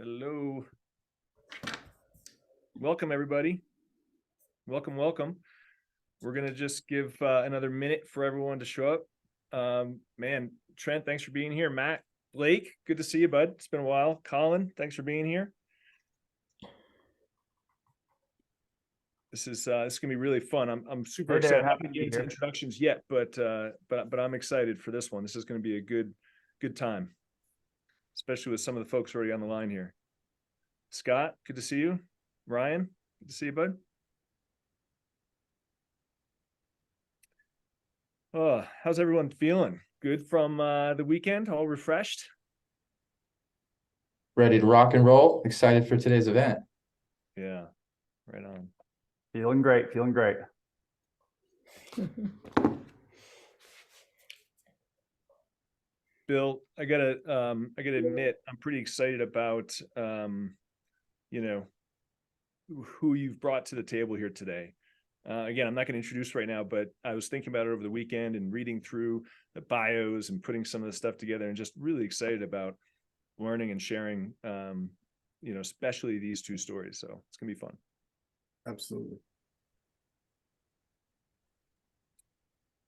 Hello. Welcome, everybody. Welcome, welcome. We're going to just give another minute for everyone to show up. Man, Trent, thanks for being here. Matt, Blake, good to see you, bud. It's been a while. Colin, thanks for being here. This is going to be really fun. I'm super excited. I'm not going to get into introductions yet, but I'm excited for this one. This is going to be a good time, especially with some of the folks already on the line here. Scott, good to see you. Ryan, good to see you, bud. Oh, how's everyone feeling? Good from the weekend? All refreshed? Ready to rock and roll. Excited for today's event. Yeah, right on. Feeling great. Bill, I gotta admit, I'm pretty excited about who you've brought to the table here today. Again, I'm not going to introduce right now, but I was thinking about it over the weekend and reading through the bios and putting some of the stuff together, and just really excited about learning and sharing, especially these two stories. So it's gonna be fun. Absolutely.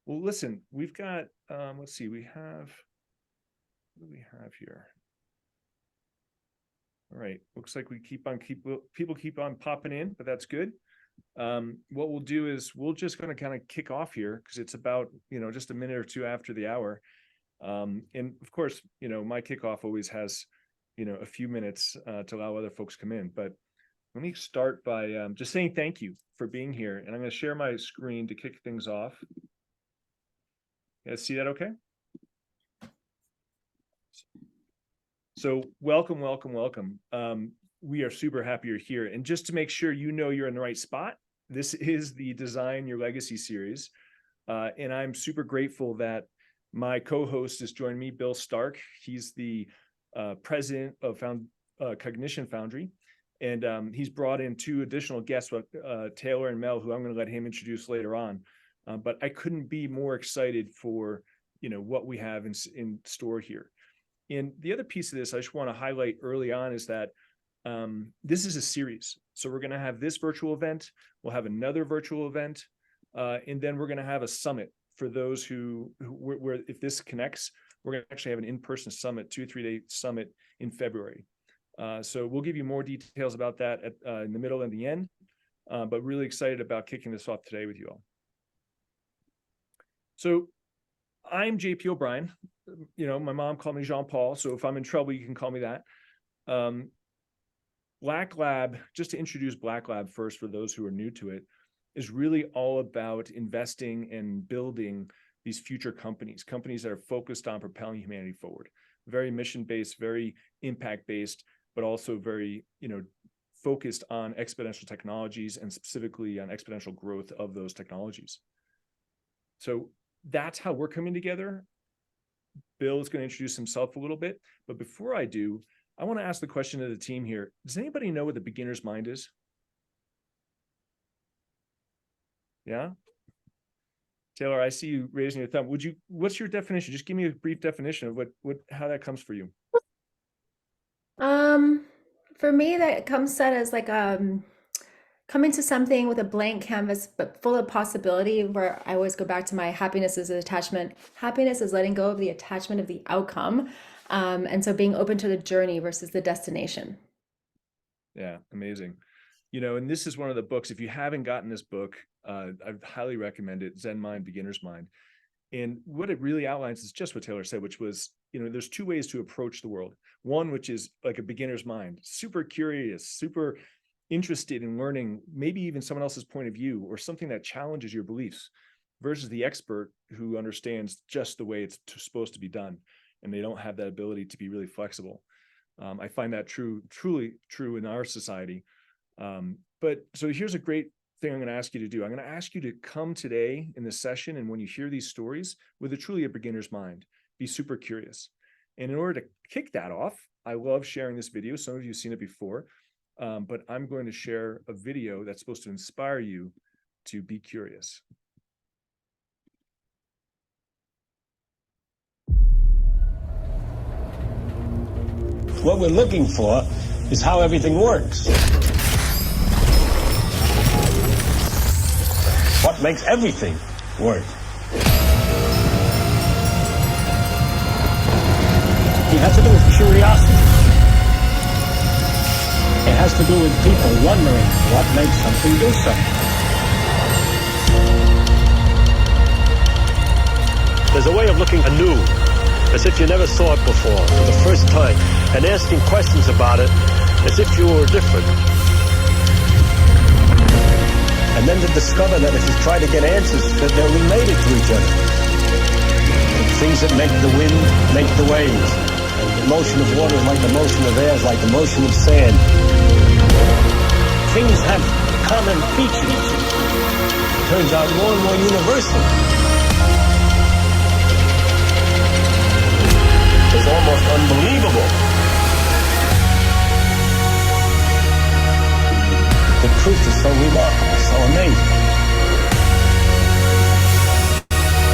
Well, listen, we've got, let's see, what do we have here? All right, looks like we people keep on popping in, but that's good. What we'll do is we're just going to kind of kick off here because it's about, just a minute or two after the hour. And of course, my kickoff always has, a few minutes to allow other folks come in. But let me start by just saying thank you for being here. And I'm going to share my screen to kick things off. You guys see that okay? So welcome. We are super happy you're here. And just to make sure you're in the right spot, this is the Design Your Legacy series. And I'm super grateful that my co-host has joined me, Bill Stark. He's the president of Cognition Foundry. And he's brought in two additional guests, Taylor and Mel, who I'm going to let him introduce later on. But I couldn't be more excited for, what we have in store here. And the other piece of this I just want to highlight early on is that this is a series. So we're going to have this virtual event. We'll have another virtual event. And then we're going to have a summit for those where if this connects, we're going to actually have an in-person summit, 2 or 3 day summit in February. So we'll give you more details about that in the middle and the end, but really excited about kicking this off today with you all. So I'm JP O'Brien. My mom called me Jean-Paul. So if I'm in trouble, you can call me that. Black Lab, just to introduce Black Lab first for those who are new to it, is really all about investing and building these future companies that are focused on propelling humanity forward. Very mission-based, very impact-based, but also very, focused on exponential technologies and specifically on exponential growth of those technologies. So that's how we're coming together. Bill is going to introduce himself a little bit, but before I do, I want to ask the question to the team here. Does anybody know what the beginner's mind is? Yeah? Taylor, I see you raising your thumb. What's your definition? Just give me a brief definition of how that comes for you. For me, that comes set as like coming to something with a blank canvas, but full of possibility, where I always go back to my happiness is an attachment. Happiness is letting go of the attachment of the outcome. And so being open to the journey versus the destination. Yeah, amazing. And this is one of the books, if you haven't gotten this book, I highly recommend it, Zen Mind, Beginner's Mind. And what it really outlines is just what Taylor said, which was, there's two ways to approach the world. One, which is like a beginner's mind, super curious, super interested in learning, maybe even someone else's point of view or something that challenges your beliefs, versus the expert who understands just the way it's supposed to be done. And they don't have that ability to be really flexible. I find that truly true in our society. But so here's a great thing I'm going to ask you to do. I'm going to ask you to come today in this session, and when you hear these stories, with truly a beginner's mind, be super curious. And in order to kick that off, I love sharing this video. Some of you have seen it before, but I'm going to share a video that's supposed to inspire you to be curious. What we're looking for is how everything works. What makes everything work? It has to do with curiosity. It has to do with people wondering what makes something do something. There's a way of looking anew, as if you never saw it before, for the first time, and asking questions about it as if you were different. And then to discover that if you try to get answers, that they're related to each other. Things that make the wind make the waves. And the motion of water is like the motion of air, is like the motion of sand. Things have common features. Turns out more and more universal. It's almost unbelievable. The truth is so remarkable, so amazing.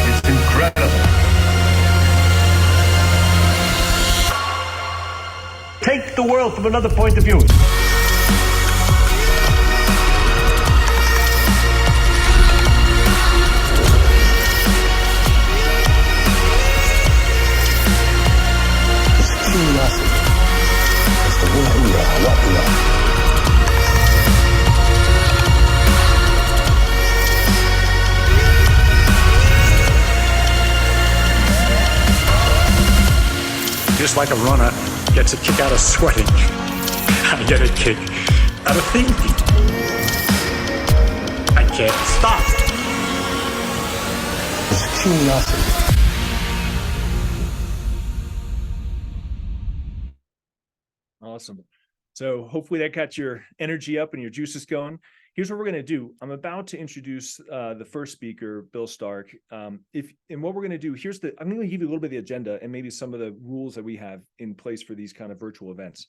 It's incredible. Take the world from another point of view. Curiosity as to who we are, what we are. Just like a runner gets a kick out of sweating, I get a kick out of thinking. I can't stop. It's curiosity. Awesome. So hopefully that got your energy up and your juices going. Here's what we're going to do. I'm about to introduce the first speaker, Bill Stark. And what we're going to do, I'm going to give you a little bit of the agenda and maybe some of the rules that we have in place for these kind of virtual events.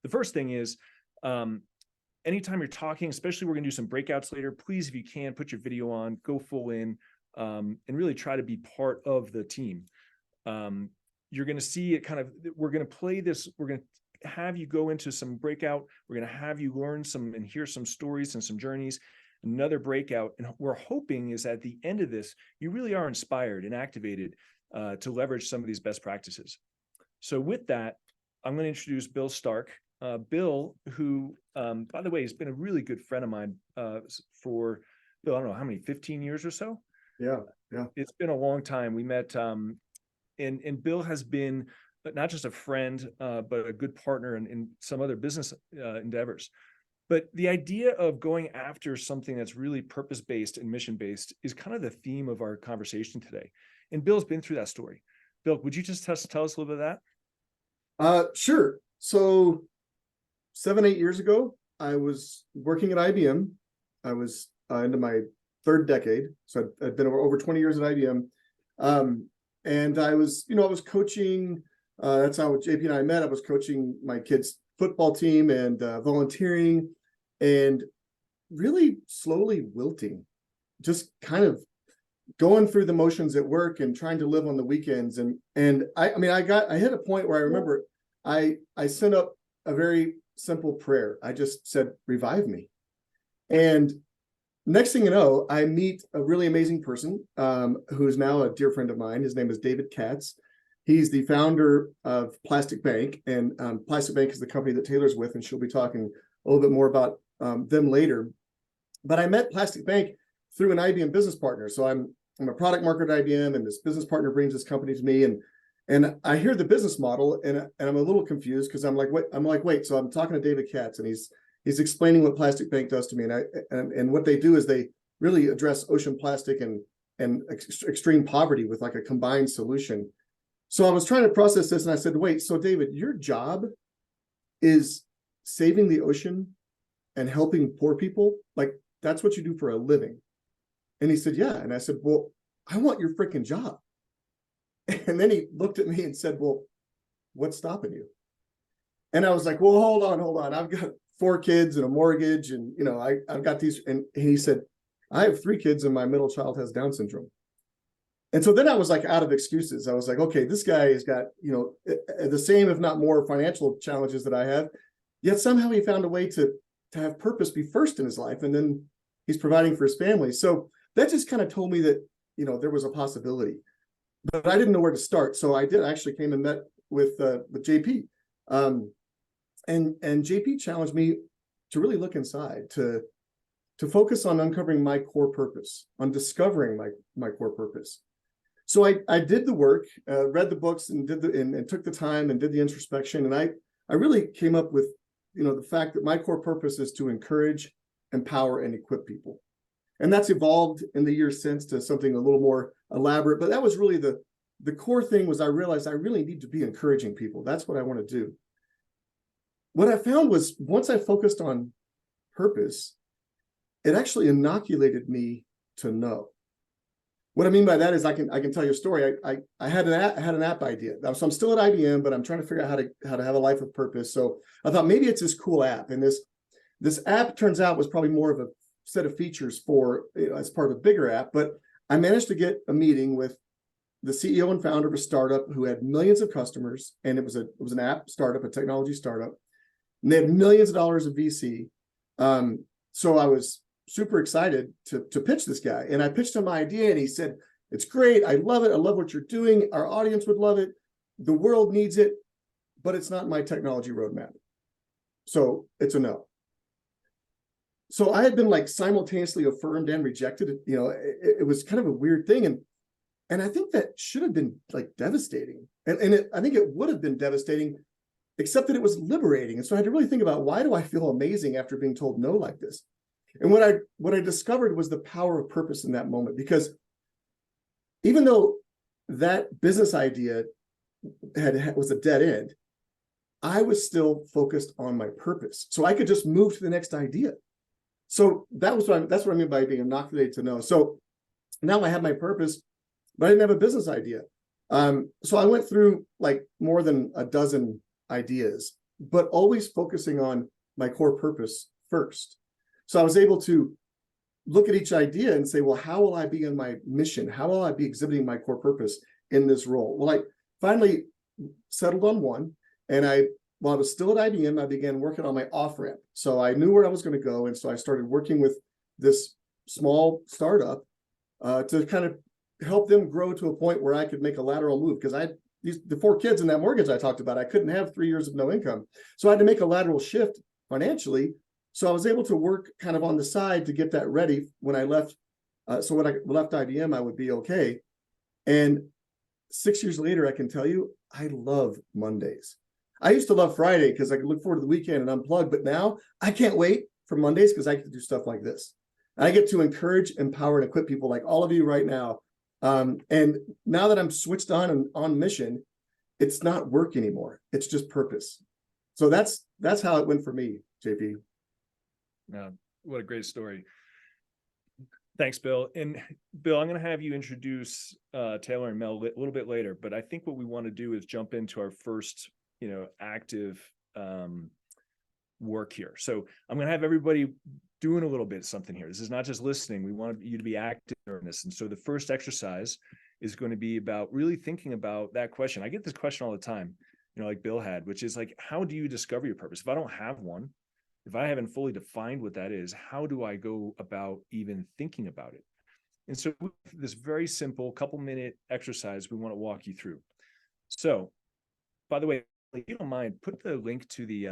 The first thing is, anytime you're talking, especially we're going to do some breakouts later, please, if you can, put your video on, go full in, and really try to be part of the team. You're going to see it we're going to play this, we're going to have you go into some breakout. We're going to have you learn some and hear some stories and some journeys, another breakout. And we're hoping is at the end of this, you really are inspired and activated to leverage some of these best practices. So with that, I'm going to introduce Bill Stark. Bill, who, by the way, has been a really good friend of mine for, Bill, I don't know how many, 15 years or so? Yeah. It's been a long time. We met, and Bill has been not just a friend, but a good partner in some other business endeavors. But the idea of going after something that's really purpose-based and mission-based is kind of the theme of our conversation today. And Bill's been through that story. Bill, would you just tell us a little bit of that? Sure. So 7-8 years ago, I was working at IBM. I was into my third decade. So I'd been over 20 years at IBM. And I was coaching. That's how JP and I met. I was coaching my kids' football team and volunteering, and really slowly wilting, just kind of going through the motions at work and trying to live on the weekends. And I hit a point where I remember I sent up a very simple prayer. I just said, "Revive me." And next thing you know, I meet a really amazing person who's now a dear friend of mine. His name is David Katz. He's the founder of Plastic Bank, and Plastic Bank is the company that Taylor's with, and she'll be talking a little bit more about them later. But I met Plastic Bank through an IBM business partner. So I'm a product marketer at IBM, and this business partner brings this company to me, and I hear the business model, and I'm a little confused because I'm like, wait. So I'm talking to David Katz, and he's explaining what Plastic Bank does to me, and what they do is they really address ocean plastic and extreme poverty with like a combined solution. So I was trying to process this, and I said, wait, so David, your job is saving the ocean and helping poor people? Like, that's what you do for a living? And he said, yeah. And I said, well, I want your freaking job. And then he looked at me and said, well, what's stopping you? And I was like, well, hold on. I've got 4 kids and a mortgage, and I've got these. And he said, I have 3 kids, and my middle child has Down syndrome. And so then I was like out of excuses. I was like, okay, this guy has got, the same, if not more, financial challenges that I have. Yet somehow he found a way to have purpose be first in his life, and then he's providing for his family. So that just kind of told me that, there was a possibility, but I didn't know where to start. So I actually came and met with JP, and JP challenged me to really look inside, to focus on uncovering my core purpose, on discovering my core purpose. So I did the work, read the books, and and took the time and did the introspection, and I really came up with the fact that my core purpose is to encourage, empower, and equip people. And that's evolved in the years since to something a little more elaborate. But that was really the core thing. Was I realized I really need to be encouraging people. That's what I want to do. What I found was, once I focused on purpose, it actually inoculated me to know. What I mean by that is, I can tell you a story. I had an app idea. So I'm still at IBM, but I'm trying to figure out how to have a life of purpose. So I thought maybe it's this cool app, and this app, turns out, was probably more of a set of features for, as part of a bigger app. But I managed to get a meeting with the CEO and founder of a startup who had millions of customers, and it was an app startup, a technology startup, and they had millions of dollars of VC. So I was super excited to pitch this guy, and I pitched him my idea, and he said, "It's great, I love it, I love what you're doing, our audience would love it, the world needs it, but it's not my technology roadmap, so it's a no." So I had been like simultaneously affirmed and rejected. It was kind of a weird thing, and I think that should have been like devastating, and I think it would have been devastating, except that it was liberating. And so I had to really think about, why do I feel amazing after being told no like this? And what I discovered was the power of purpose in that moment, because even though that business idea was a dead end, I was still focused on my purpose, so I could just move to the next idea. So that's what I mean by being inoculated to know. So now I have my purpose, but I didn't have a business idea. So I went through like more than a dozen ideas, but always focusing on my core purpose first. So I was able to look at each idea and say, well, how will I be in my mission? How will I be exhibiting my core purpose in this role? Well, I finally settled on one, and while I was still at IBM, I began working on my off-ramp. So I knew where I was going to go, and so I started working with this small startup to kind of help them grow to a point where I could make a lateral move, because the 4 kids in that mortgage I talked about, I couldn't have 3 years of no income. So I had to make a lateral shift financially. So I was able to work kind of on the side to get that ready when I left. So when I left IBM, I would be okay. And 6 years later, I can tell you, I love Mondays. I used to love Friday because I could look forward to the weekend and unplug, but now I can't wait for Mondays because I get to do stuff like this. I get to encourage, empower, and equip people like all of you right now. And now that I'm switched on and on mission, it's not work anymore. It's just purpose. So that's how it went for me, JP. What a great story. Thanks, Bill. And Bill, I'm going to have you introduce Taylor and Mel a little bit later, but I think what we want to do is jump into our first, active work here. So I'm going to have everybody doing a little bit of something here. This is not just listening. We want you to be active in this. And so the first exercise is going to be about really thinking about that question. I get this question all the time, like Bill had, which is like, how do you discover your purpose? If I don't have one, if I haven't fully defined what that is, how do I go about even thinking about it? And so this very simple couple-minute exercise we want to walk you through. So, by the way, if you don't mind, put the link to the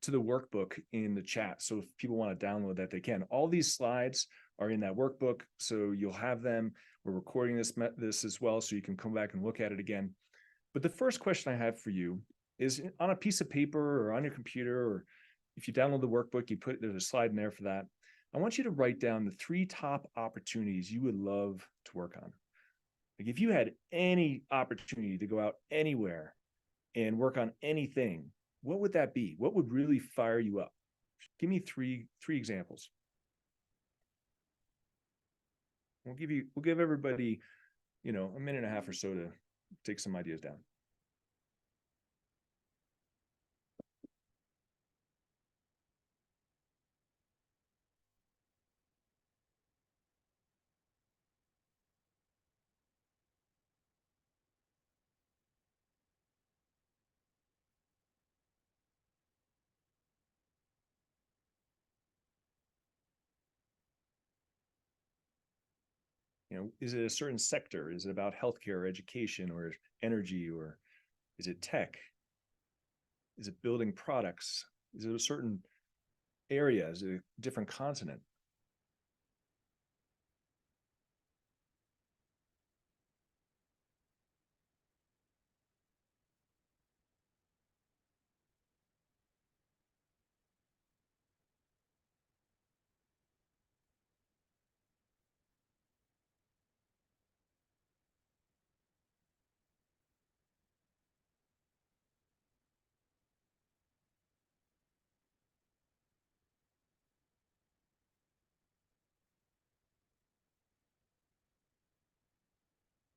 workbook in the chat. So if people want to download that, they can. All these slides are in that workbook, so you'll have them. We're recording this as well, so you can come back and look at it again. But the first question I have for you is, on a piece of paper or on your computer, or if you download the workbook, there's a slide in there for that. I want you to write down the 3 top opportunities you would love to work on. Like, if you had any opportunity to go out anywhere and work on anything, what would that be? What would really fire you up? Give me three examples. We'll give everybody, a minute and a half or so to take some ideas down. Is it a certain sector? Is it about healthcare or education or energy, or is it tech? Is it building products? Is it a certain area? Is it a different continent?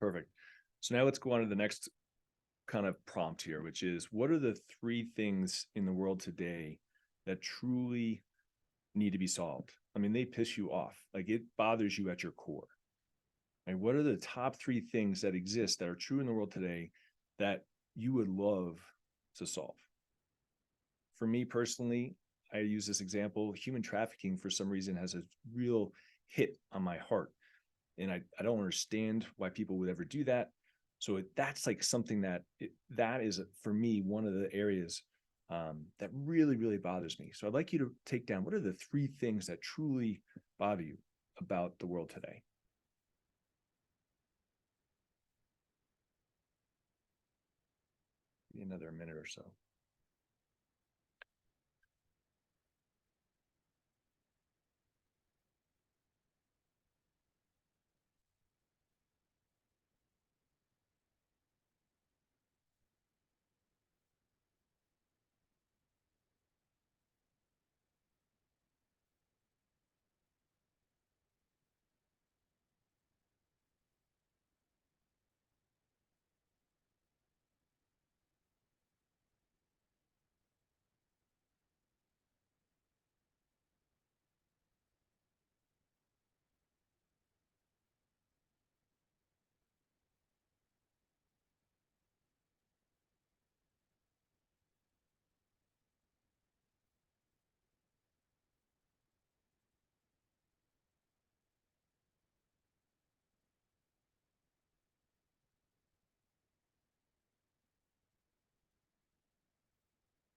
Perfect. So now let's go on to the next kind of prompt here, which is, what are the three things in the world today that truly need to be solved? I mean, they piss you off. Like, it bothers you at your core. And what are the top three things that exist that are true in the world today that you would love to solve? For me personally, I use this example. Human trafficking, for some reason, has a real hit on my heart. And I don't understand why people would ever do that. So that's like something that is, for me, one of the areas that really, really bothers me. So I'd like you to take down, what are the three things that truly bother you about the world today? Another minute or so.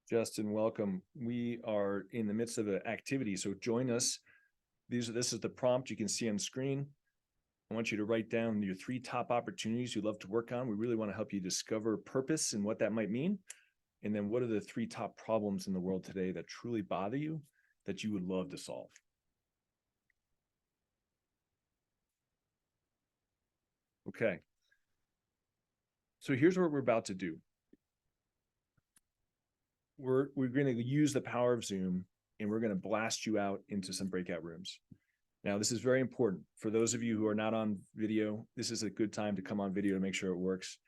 Justin, welcome. We are in the midst of an activity, so join us. This is the prompt you can see on screen. I want you to write down your three top opportunities you'd love to work on. We really want to help you discover purpose and what that might mean. And then, what are the three top problems in the world today that truly bother you that you would love to solve? Okay. So here's what we're about to do. We're going to use the power of Zoom, and we're going to blast you out into some breakout rooms. Now, this is very important. For those of you who are not on video, this is a good time to come on video to make sure it works.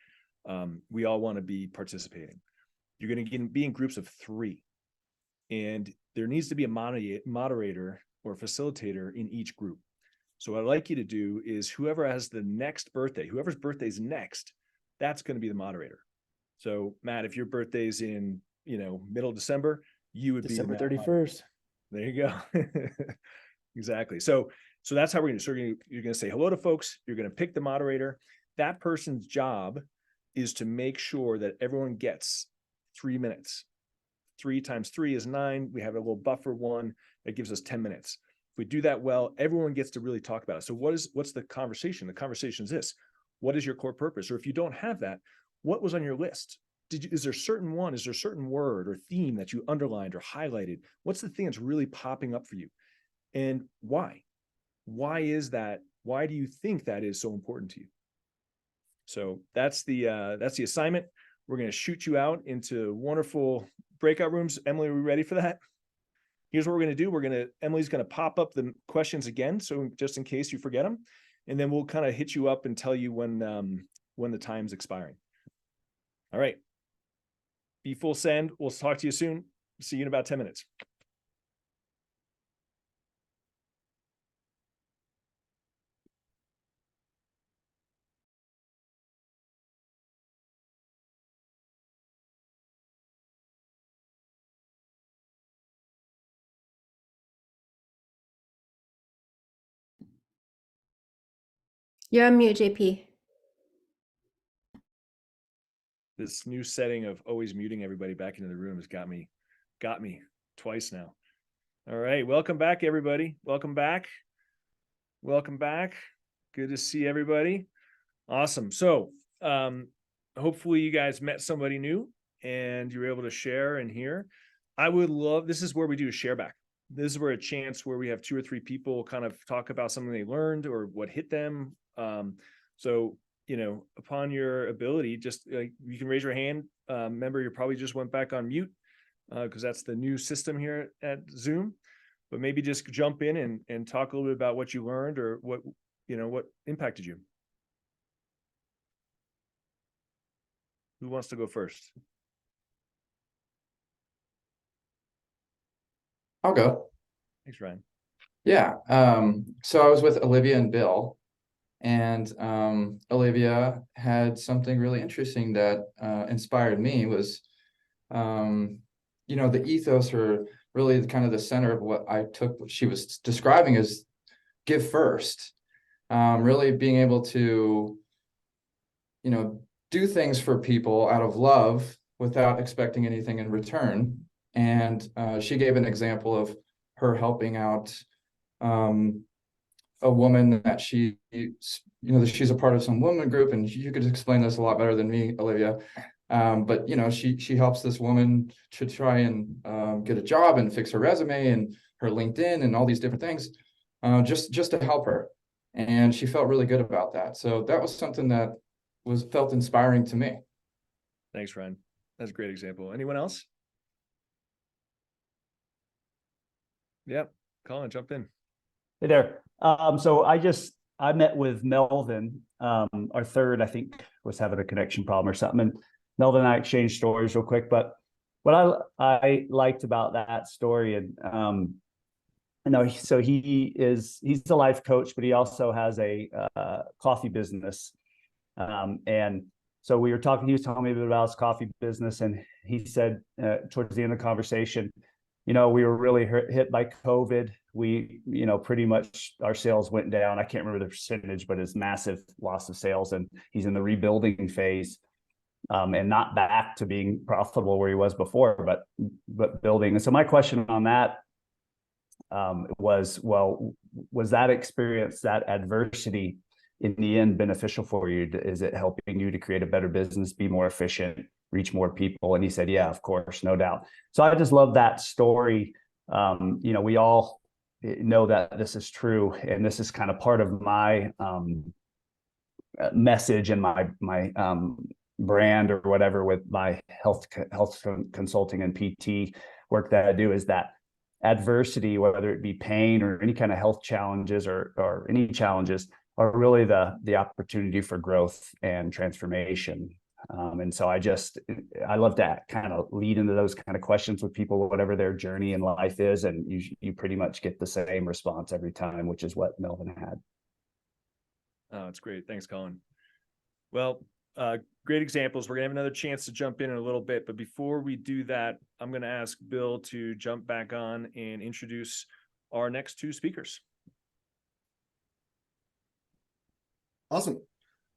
We all want to be participating. You're going to be in groups of 3, and there needs to be a moderator or facilitator in each group. So what I'd like you to do is, whoever has the next birthday, whoever's birthday is next, that's going to be the moderator. So Matt, if your birthday's in, middle of December, you would December be December 31st. There you go. Exactly. So that's how we're going to. So you're going to say hello to folks. You're going to pick the moderator. That person's job is to make sure that everyone gets 3 minutes. 3 times 3 is 9. We have a little buffer one that gives us 10 minutes. If we do that well, everyone gets to really talk about it. So what's the conversation? The conversation is this: what is your core purpose? Or if you don't have that, what was on your list? Is there a certain word or theme that you underlined or highlighted? What's the thing that's really popping up for you? And why? Why is that? Why do you think that is so important to you? So that's the assignment. We're going to shoot you out into wonderful breakout rooms. Emily, are we ready for that? Here's what we're going to do. Emily's going to pop up the questions again, so just in case you forget them, and then we'll kind of hit you up and tell you when the time's expiring. All right. Be full send. We'll talk to you soon. See you in about 10 minutes. You're on mute, JP. This new setting of always muting everybody back into the room has got me twice now. All right, welcome back, everybody. Welcome back. Welcome back. Good to see everybody. Awesome. So, hopefully you guys met somebody new and you were able to share and hear. I would love, this is where we do a share back. This is where a chance where we have 2 or 3 people kind of talk about something they learned or what hit them. So, upon your ability, just you can raise your hand. Remember, you probably just went back on mute because that's the new system here at Zoom. But maybe just jump in and talk a little bit about what you learned or what impacted you. Who wants to go first? I'll go. Thanks, Ryan. Yeah. So I was with Olivia and Bill, and Olivia had something really interesting that inspired me was, the ethos, or really kind of the center of what I took, what she was describing as give first. Really being able to, do things for people out of love without expecting anything in return. And she gave an example of her helping out a woman that she's a part of some woman group, and you could explain this a lot better than me, Olivia. But she helps this woman to try and get a job and fix her resume and her LinkedIn and all these different things, just to help her. And she felt really good about that. So that was something that felt inspiring to me. Thanks, Ryan. That's a great example. Anyone else? Yep. Colin, jump in. Hey there. So I met with Melvin, our third, I think, was having a connection problem or something. And Melvin and I exchanged stories real quick. But what I liked about that story, and so he's a life coach, but he also has a coffee business. And so we were talking, he was telling me a bit about his coffee business, and he said towards the end of the conversation, we were really hit by COVID. We, pretty much our sales went down. I can't remember the percentage, but it's massive loss of sales, and he's in the rebuilding phase, and not back to being profitable where he was before, but building. And so my question on that was that experience, that adversity, in the end beneficial for you? Is it helping you to create a better business, be more efficient, reach more people? And he said, yeah, of course, no doubt. So I just love that story. We all know that this is true, and this is kind of part of my message and my brand or whatever with my health consulting and PT work that I do, is that adversity, whether it be pain or any kind of health challenges or any challenges, are really the opportunity for growth and transformation. And so I love to kind of lead into those kind of questions with people, whatever their journey in life is, and you pretty much get the same response every time, which is what Melvin had. Oh, it's great. Thanks, Colin. Well, great examples. We're gonna have another chance to jump in a little bit, but before we do that, I'm gonna ask Bill to jump back on and introduce our next 2 speakers. Awesome.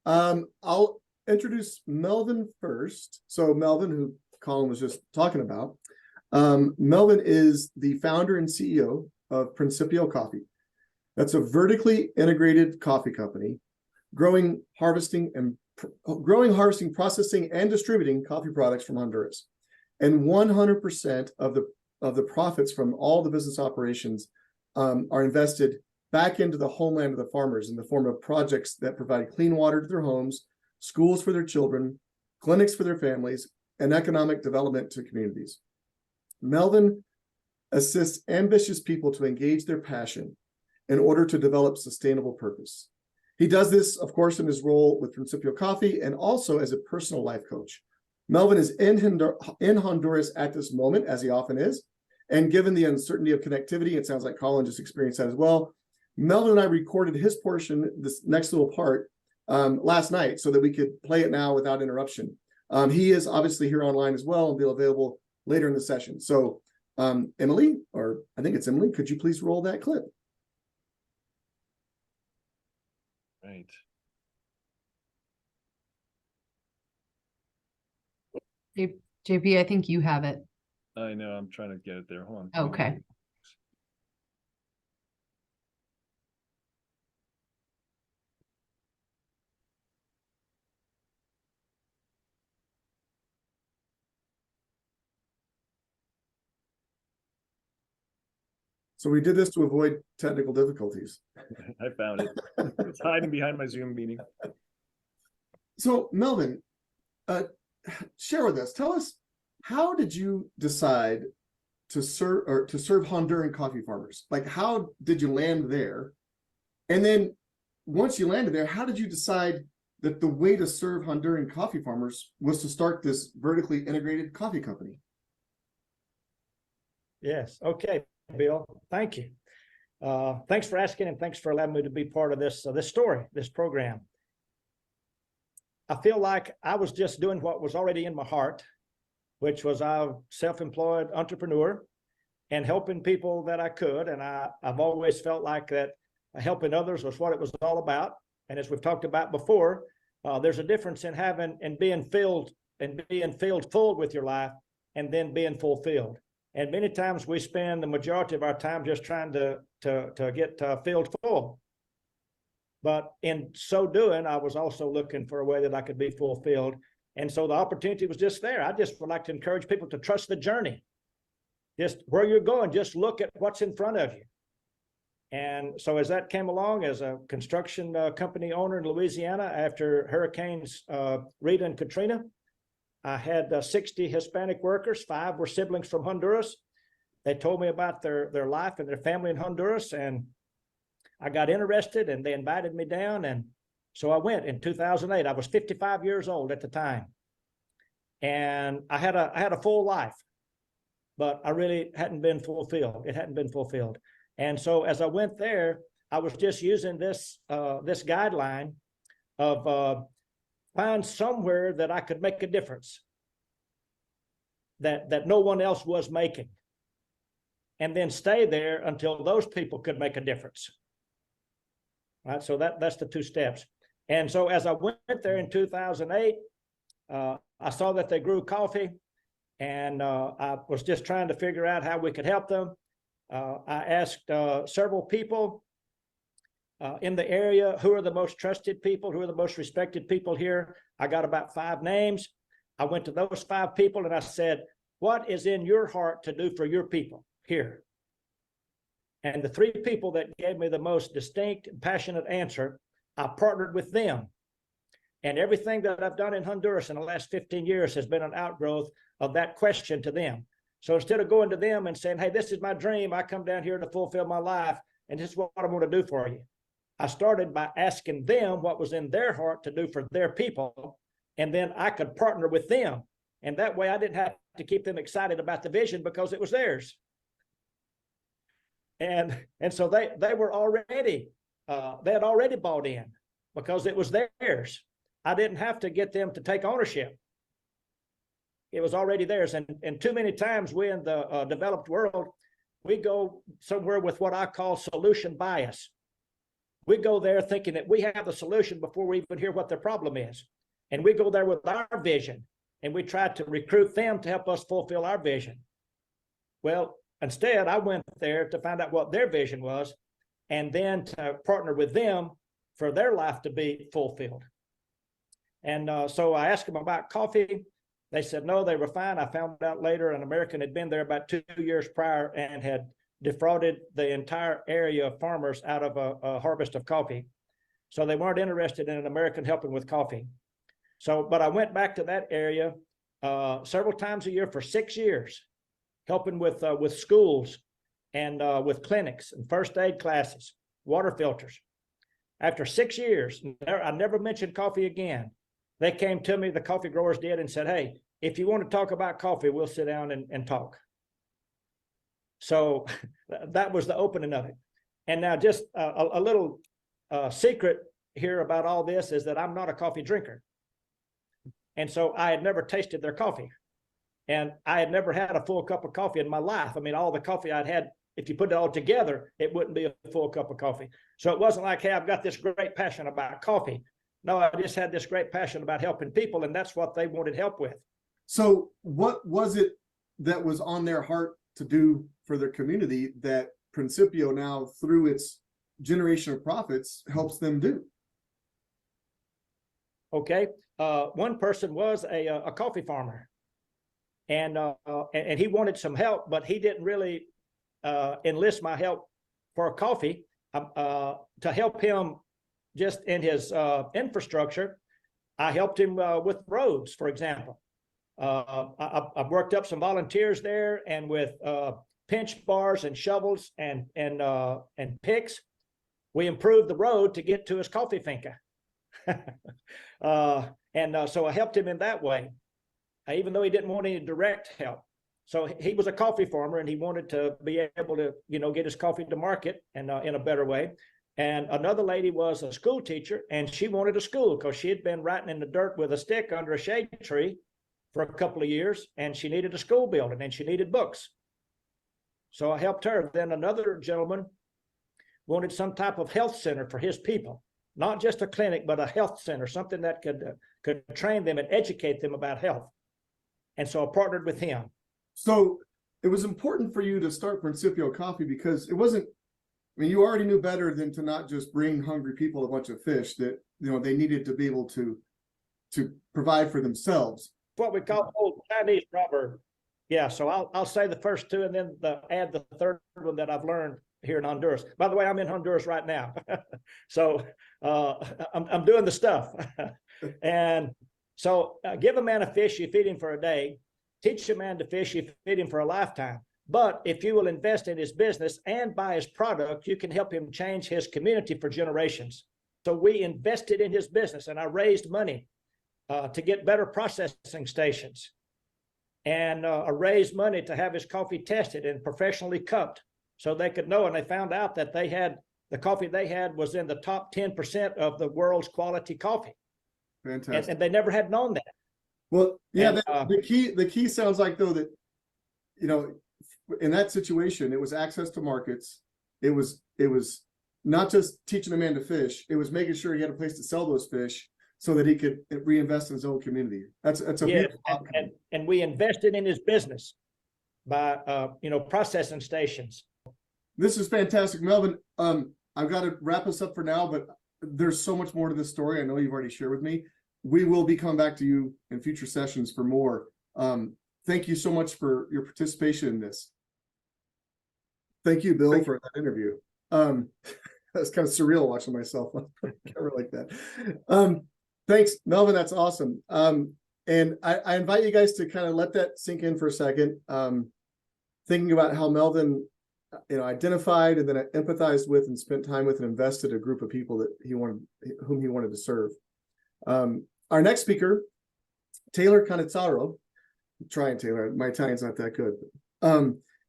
I'll introduce Melvin first. So Melvin, who Colin was just talking about, Melvin is the founder and CEO of Principio Coffee. That's a vertically integrated coffee company, growing, harvesting, processing, and distributing coffee products from Honduras. And 100% of the profits from all the business operations are invested back into the homeland of the farmers in the form of projects that provide clean water to their homes, schools for their children, clinics for their families, and economic development to communities. Melvin assists ambitious people to engage their passion in order to develop sustainable purpose. He does this, of course, in his role with Principio Coffee and also as a personal life coach. Melvin is in Honduras at this moment, as he often is, and given the uncertainty of connectivity, it sounds like Colin just experienced that as well. Melvin and I recorded his portion, this next little part, last night so that we could play it now without interruption. He is obviously here online as well and be available later in the session. So Emily, or I think it's Emily, could you please roll that clip? Right. JP, I think you have it. I know, I'm trying to get it there. Hold on. Okay. So we did this to avoid technical difficulties. I found it. It's hiding behind my Zoom meeting. So Melvin, share with us, tell us, how did you decide to serve Honduran coffee farmers? Like, how did you land there? And then once you landed there, how did you decide that the way to serve Honduran coffee farmers was to start this vertically integrated coffee company? Yes. Okay, Bill. Thank you. Thanks for asking, and thanks for allowing me to be part of this story, this program. I feel like I was just doing what was already in my heart, which was a self-employed entrepreneur and helping people that I could. And I've always felt like that helping others was what it was all about. And as we've talked about before, there's a difference in having and being filled full with your life and then being fulfilled. And many times we spend the majority of our time just trying to get filled full. But in so doing, I was also looking for a way that I could be fulfilled. And so the opportunity was just there. I just would like to encourage people to trust the journey. Just where you're going, just look at what's in front of you. And so as that came along, as a construction company owner in Louisiana, after Hurricanes Rita and Katrina, I had 60 Hispanic workers. 5 were siblings from Honduras. They told me about their life and their family in Honduras, and I got interested, and they invited me down. And so I went in 2008. I was 55 years old at the time. And I had a full life, but I really hadn't been fulfilled. It hadn't been fulfilled. And so as I went there, I was just using this guideline of find somewhere that I could make a difference that no one else was making, and then stay there until those people could make a difference. Right, so that's the 2 steps. And so as I went there in 2008, I saw that they grew coffee, and I was just trying to figure out how we could help them. I asked several people in the area, who are the most trusted people, who are the most respected people here. I got about 5 names. I went to those 5 people and I said, what is in your heart to do for your people here? And the 3 people that gave me the most distinct and passionate answer, I partnered with them. And everything that I've done in Honduras in the last 15 years has been an outgrowth of that question to them. So instead of going to them and saying, hey, this is my dream, I come down here to fulfill my life, and this is what I'm going to do for you, I started by asking them what was in their heart to do for their people, and then I could partner with them. And that way I didn't have to keep them excited about the vision because it was theirs. And so they were already, they had already bought in because it was theirs. I didn't have to get them to take ownership. It was already theirs. And too many times we in the developed world, we go somewhere with what I call solution bias. We go there thinking that we have the solution before we even hear what their problem is. And we go there with our vision, and we try to recruit them to help us fulfill our vision. Well, instead, I went there to find out what their vision was, and then to partner with them for their life to be fulfilled. And so I asked them about coffee. They said, no, they were fine. I found out later an American had been there about 2 years prior and had defrauded the entire area of farmers out of a harvest of coffee. So they weren't interested in an American helping with coffee. So, but I went back to that area several times a year for 6 years, helping with schools and with clinics and first aid classes, water filters. After 6 years, I never mentioned coffee again. They came to me, the coffee growers did, and said, hey, if you want to talk about coffee, we'll sit down and talk. So that was the opening of it. And now just a little secret here about all this is that I'm not a coffee drinker. And so I had never tasted their coffee. And I had never had a full cup of coffee in my life. I mean, all the coffee I'd had, if you put it all together, it wouldn't be a full cup of coffee. So it wasn't like, hey, I've got this great passion about coffee. No, I just had this great passion about helping people, and that's what they wanted help with. So what was it that was on their heart to do for their community that Principio now, through its generation of profits, helps them do? Okay. One person was a coffee farmer, and he wanted some help, but he didn't really enlist my help for a coffee to help him just in his infrastructure. I helped him with roads, for example. I worked up some volunteers there, and with pinch bars and shovels and picks, we improved the road to get to his coffee finca. So I helped him in that way, even though he didn't want any direct help. So he was a coffee farmer, and he wanted to be able to, get his coffee to market and in a better way. And another lady was a school teacher, and she wanted a school because she had been writing in the dirt with a stick under a shade tree for a couple of years, and she needed a school building, and she needed books. So I helped her. Then another gentleman wanted some type of health center for his people, not just a clinic, but a health center, something that could train them and educate them about health. And so I partnered with him. So it was important for you to start Principio Coffee because it wasn't, you already knew better than to not just bring hungry people a bunch of fish, that, they needed to be able to provide for themselves. What we call old Chinese proverb. Yeah, so I'll say the first two and then add the third one that I've learned here in Honduras. By the way, I'm in Honduras right now. So I'm doing the stuff. And so give a man a fish, you feed him for a day. Teach a man to fish, you feed him for a lifetime. But if you will invest in his business and buy his product, you can help him change his community for generations. So we invested in his business, and I raised money to get better processing stations. And I raised money to have his coffee tested and professionally cupped so they could know. And they found out that the coffee they had was in the top 10% of the world's quality coffee. Fantastic. And they never had known that. Well, yeah, And, the key sounds like, though, that, in that situation, it was access to markets. It was not just teaching a man to fish. It was making sure he had a place to sell those fish so that he could reinvest in his own community. That's a beautiful outcome. And we invested in his business by processing stations. This is fantastic, Melvin. I've got to wrap us up for now, but there's so much more to this story. I know you've already shared with me. We will be coming back to you in future sessions for more. Thank you so much for your participation in this. Thank you, Bill, for that interview. That's kind of surreal watching myself on camera like that. Thanks, Melvin. That's awesome. And I invite you guys to kind of let that sink in for a second. Thinking about how Melvin, identified and then empathized with and spent time with and invested a group of people that whom he wanted to serve. Our next speaker, Taylor Cannizzaro. Trying Taylor, my Italian's not that good.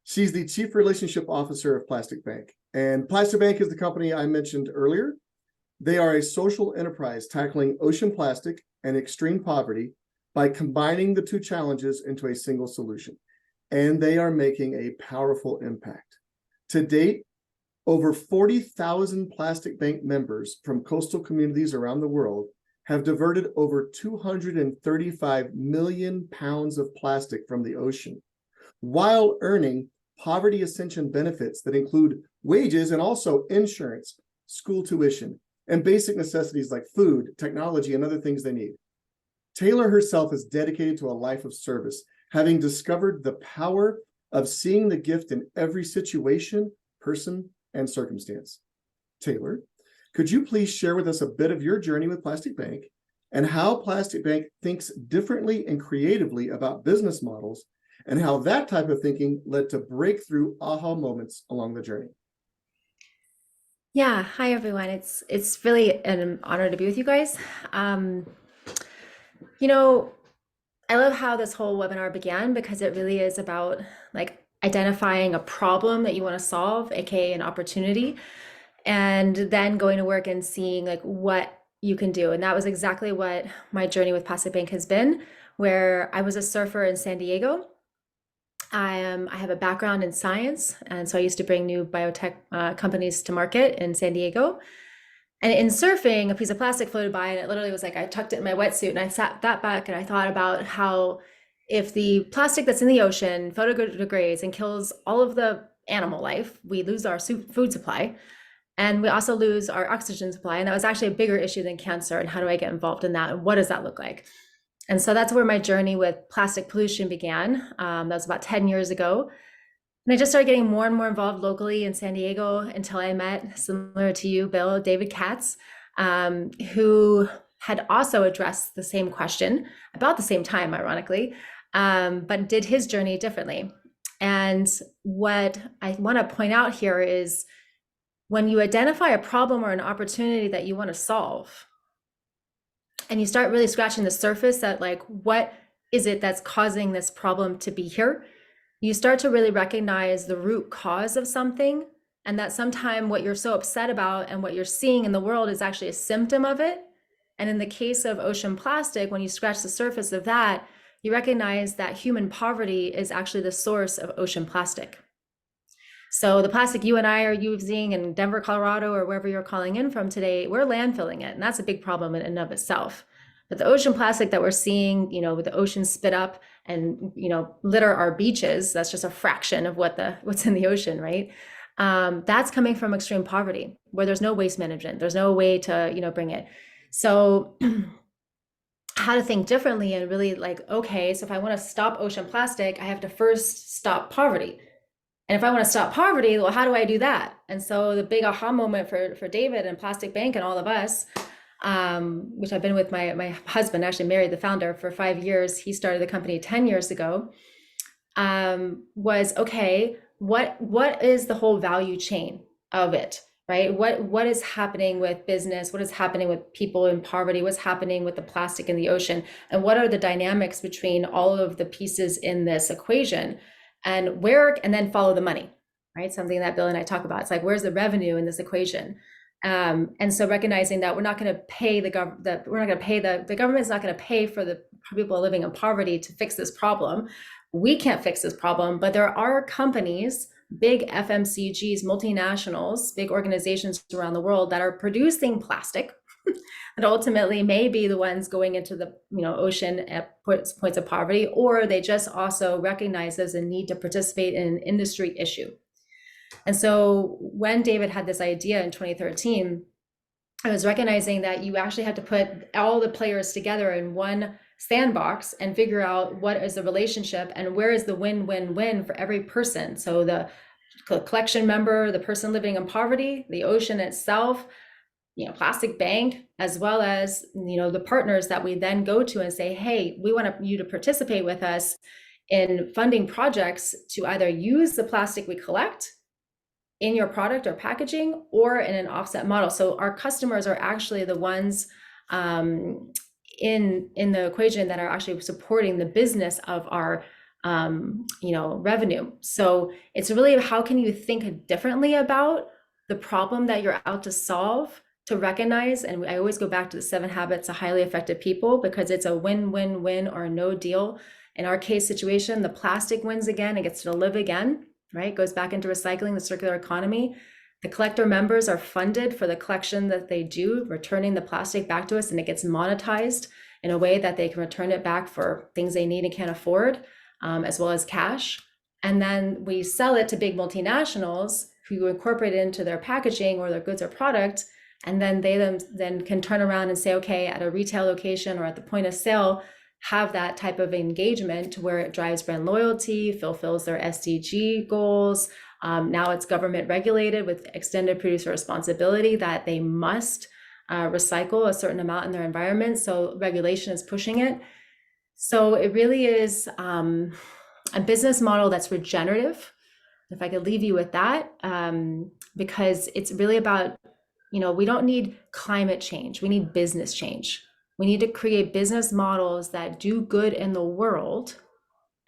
She's the Chief Relationship Officer of Plastic Bank. And Plastic Bank is the company I mentioned earlier. They are a social enterprise tackling ocean plastic and extreme poverty by combining the two challenges into a single solution. And they are making a powerful impact. To date, over 40,000 Plastic Bank members from coastal communities around the world have diverted over 235 million pounds of plastic from the ocean, while earning poverty ascension benefits that include wages and also insurance, school tuition, and basic necessities like food, technology, and other things they need. Taylor herself is dedicated to a life of service, having discovered the power of seeing the gift in every situation, person, and circumstance. Taylor, could you please share with us a bit of your journey with Plastic Bank and how Plastic Bank thinks differently and creatively about business models, and how that type of thinking led to breakthrough aha moments along the journey? Yeah, hi everyone. It's really an honor to be with you guys. I love how this whole webinar began because it really is about identifying a problem that you want to solve, aka an opportunity, and then going to work and seeing what you can do. And that was exactly what my journey with Plastic Bank has been, where I was a surfer in San Diego. I have a background in science, and so I used to bring new biotech companies to market in San Diego. And in surfing, a piece of plastic floated by, and it literally was I tucked it in my wetsuit, and I sat that back and I thought about how if the plastic that's in the ocean photodegrades and kills all of the animal life, we lose our food supply, and we also lose our oxygen supply. And that was actually a bigger issue than cancer. And how do I get involved in that? And what does that look like? And so that's where my journey with plastic pollution began. That was about 10 years ago. And I just started getting more and more involved locally in San Diego until I met, similar to you, Bill, David Katz, who had also addressed the same question about the same time, ironically, but did his journey differently. And what I want to point out here is when you identify a problem or an opportunity that you want to solve, and you start really scratching the surface at like, what is it that's causing this problem to be here? You start to really recognize the root cause of something, and that sometimes what you're so upset about and what you're seeing in the world is actually a symptom of it. And in the case of ocean plastic, when you scratch the surface of that, you recognize that human poverty is actually the source of ocean plastic. So the plastic you and I are using in Denver, Colorado, or wherever you're calling in from today, we're landfilling it. And that's a big problem in and of itself. But the ocean plastic that we're seeing, with the ocean spit up and, litter our beaches, that's just a fraction of what's in the ocean, right? That's coming from extreme poverty, where there's no waste management. There's no way to, bring it. So how to think differently and really like, okay, so if I want to stop ocean plastic, I have to first stop poverty. And if I want to stop poverty, well, how do I do that? And so the big aha moment for David and Plastic Bank and all of us, which I've been with my husband, actually married the founder for 5 years. He started the company 10 years ago, was, okay, what is the whole value chain of it, right? What is happening with business? What is happening with people in poverty? What's happening with the plastic in the ocean? And what are the dynamics between all of the pieces in this equation? And then follow the money, right? Something that Bill and I talk about. It's like, where's the revenue in this equation? And so recognizing that we're not going to pay the government's not going to pay for the people living in poverty to fix this problem. We can't fix this problem, but there are companies, big FMCGs, multinationals, big organizations around the world that are producing plastic that ultimately may be the ones going into the ocean at points of poverty, or they just also recognize there's a need to participate in an industry issue. And so when David had this idea in 2013, I was recognizing that you actually had to put all the players together in one sandbox and figure out what is the relationship and where is the win-win-win for every person. So the collection member, the person living in poverty, the ocean itself, Plastic Bank, as well as, the partners that we then go to and say, hey, we want you to participate with us in funding projects to either use the plastic we collect in your product or packaging or in an offset model. So our customers are actually the ones in the equation that are actually supporting the business of our revenue. So it's really how can you think differently about the problem that you're out to solve, to recognize, and I always go back to the 7 habits of highly effective people, because it's a win-win-win or no deal. In our case situation, the plastic wins again, it gets to live again, right? It goes back into recycling, the circular economy. The collector members are funded for the collection that they do, returning the plastic back to us, and it gets monetized in a way that they can return it back for things they need and can't afford, as well as cash. And then we sell it to big multinationals who incorporate it into their packaging or their goods or product. And then they then can turn around and say, okay, at a retail location or at the point of sale, have that type of engagement to where it drives brand loyalty, fulfills their SDG goals. Now it's government regulated with extended producer responsibility that they must recycle a certain amount in their environment. So regulation is pushing it. So it really is a business model that's regenerative. If I could leave you with that, because it's really about, we don't need climate change. We need business change. We need to create business models that do good in the world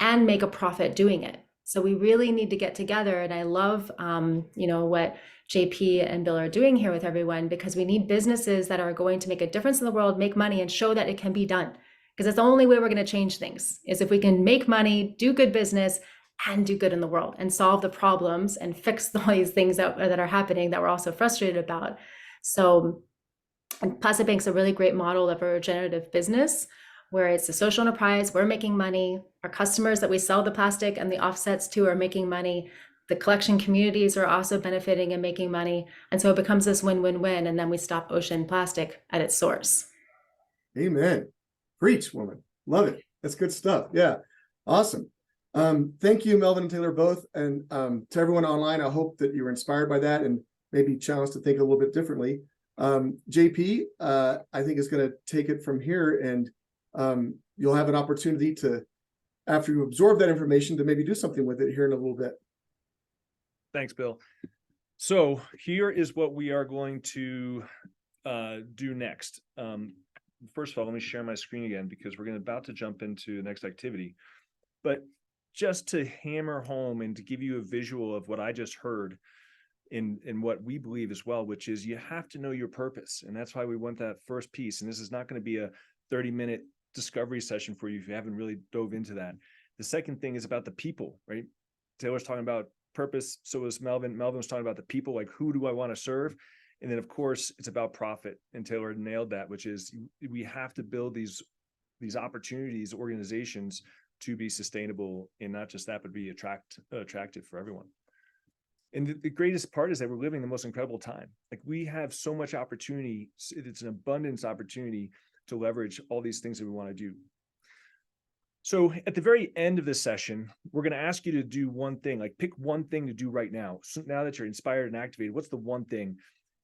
and make a profit doing it. So we really need to get together. And I love, what JP and Bill are doing here with everyone, because we need businesses that are going to make a difference in the world, make money, and show that it can be done. Because that's the only way we're going to change things, is if we can make money, do good business, and do good in the world and solve the problems and fix all these things that are happening that we're also frustrated about. So Plastic Bank's a really great model of a regenerative business where it's a social enterprise, we're making money. Our customers that we sell the plastic and the offsets to are making money. The collection communities are also benefiting and making money. And so it becomes this win-win-win, and then we stop ocean plastic at its source. Amen. Preach, woman. Love it. That's good stuff. Yeah. Awesome. Thank you, Melvin and Taylor, both. And to everyone online, I hope that you were inspired by that and maybe challenged to think a little bit differently. JP, I think is going to take it from here, and you'll have an opportunity to, after you absorb that information, to maybe do something with it here in a little bit. Thanks, Bill. So here is what we are going to do next. First of all, let me share my screen again, because we're about to jump into the next activity. But just to hammer home and to give you a visual of what I just heard in what we believe as well, which is you have to know your purpose. And that's why we want that first piece. And this is not going to be a 30-minute discovery session for you if you haven't really dove into that. The second thing is about the people, right? Taylor's talking about purpose. So was Melvin. Melvin was talking about the people, like, who do I want to serve? And then, of course, it's about profit. And Taylor nailed that, which is we have to build these opportunities, organizations, to be sustainable, and not just that, but be attractive for everyone. And the greatest part is that we're living the most incredible time. Like, we have so much opportunity. It's an abundance opportunity to leverage all these things that we want to do. So at the very end of this session, we're going to ask you to do one thing, like pick one thing to do right now. So now that you're inspired and activated, what's the one thing?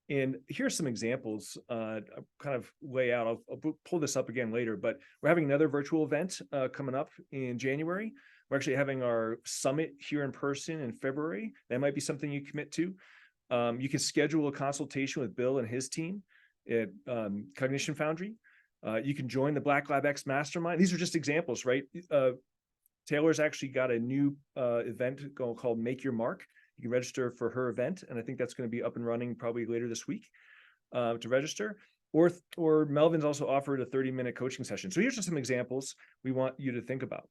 And here's some examples, kind of lay out. I'll pull this up again later, but we're having another virtual event coming up in January. We're actually having our summit here in person in February. That might be something you commit to. You can schedule a consultation with Bill and his team at Cognition Foundry. You can join the Black Lab X Mastermind. These are just examples, right? Taylor's actually got a new event called Make Your Mark. You can register for her event, and I think that's going to be up and running probably later this week to register. Or Melvin's also offered a 30-minute coaching session. So here's just some examples we want you to think about.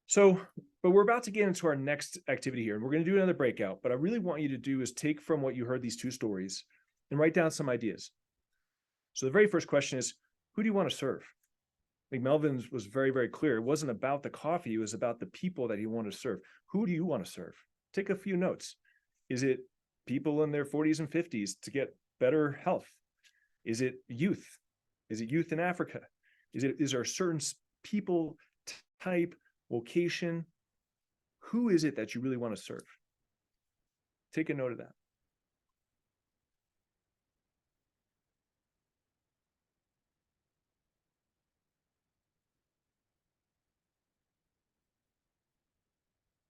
So, but we're about to get into our next activity here, and we're going to do another breakout. But I really want you to do is take from what you heard, these two stories, and write down some ideas. So the very first question is, who do you want to serve? I think Melvin was very, very clear. It wasn't about the coffee. It was about the people that he wanted to serve. Who do you want to serve? Take a few notes. Is it people in their 40s and 50s to get better health? Is it youth? Is it youth in Africa? Is there a certain people type, location? Who is it that you really want to serve? Take a note of that.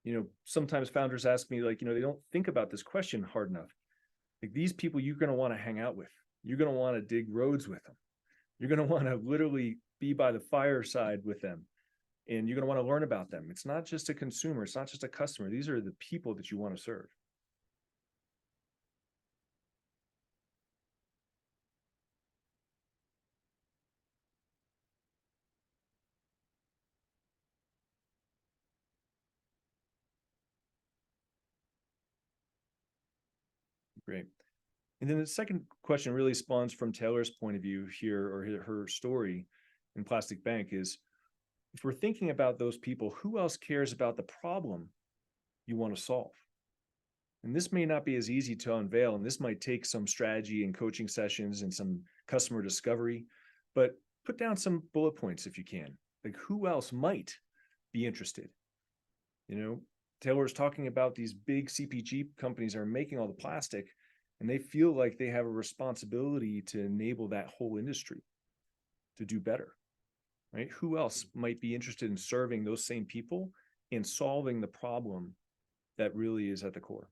You know, sometimes founders ask me, like, they don't think about this question hard enough. Like, these people you're going to want to hang out with. You're going to want to dig roads with them. You're going to want to literally be by the fireside with them. And you're going to want to learn about them. It's not just a consumer. It's not just a customer. These are the people that you want to serve. Great. And then the second question really spawns from Taylor's point of view here, or her story in Plastic Bank, is if we're thinking about those people, who else cares about the problem you want to solve? And this may not be as easy to unveil, and this might take some strategy and coaching sessions and some customer discovery, but put down some bullet points if you can. Like, who else might be interested? Taylor was talking about these big CPG companies that are making all the plastic, and they feel like they have a responsibility to enable that whole industry to do better, right? Who else might be interested in serving those same people and solving the problem that really is at the core?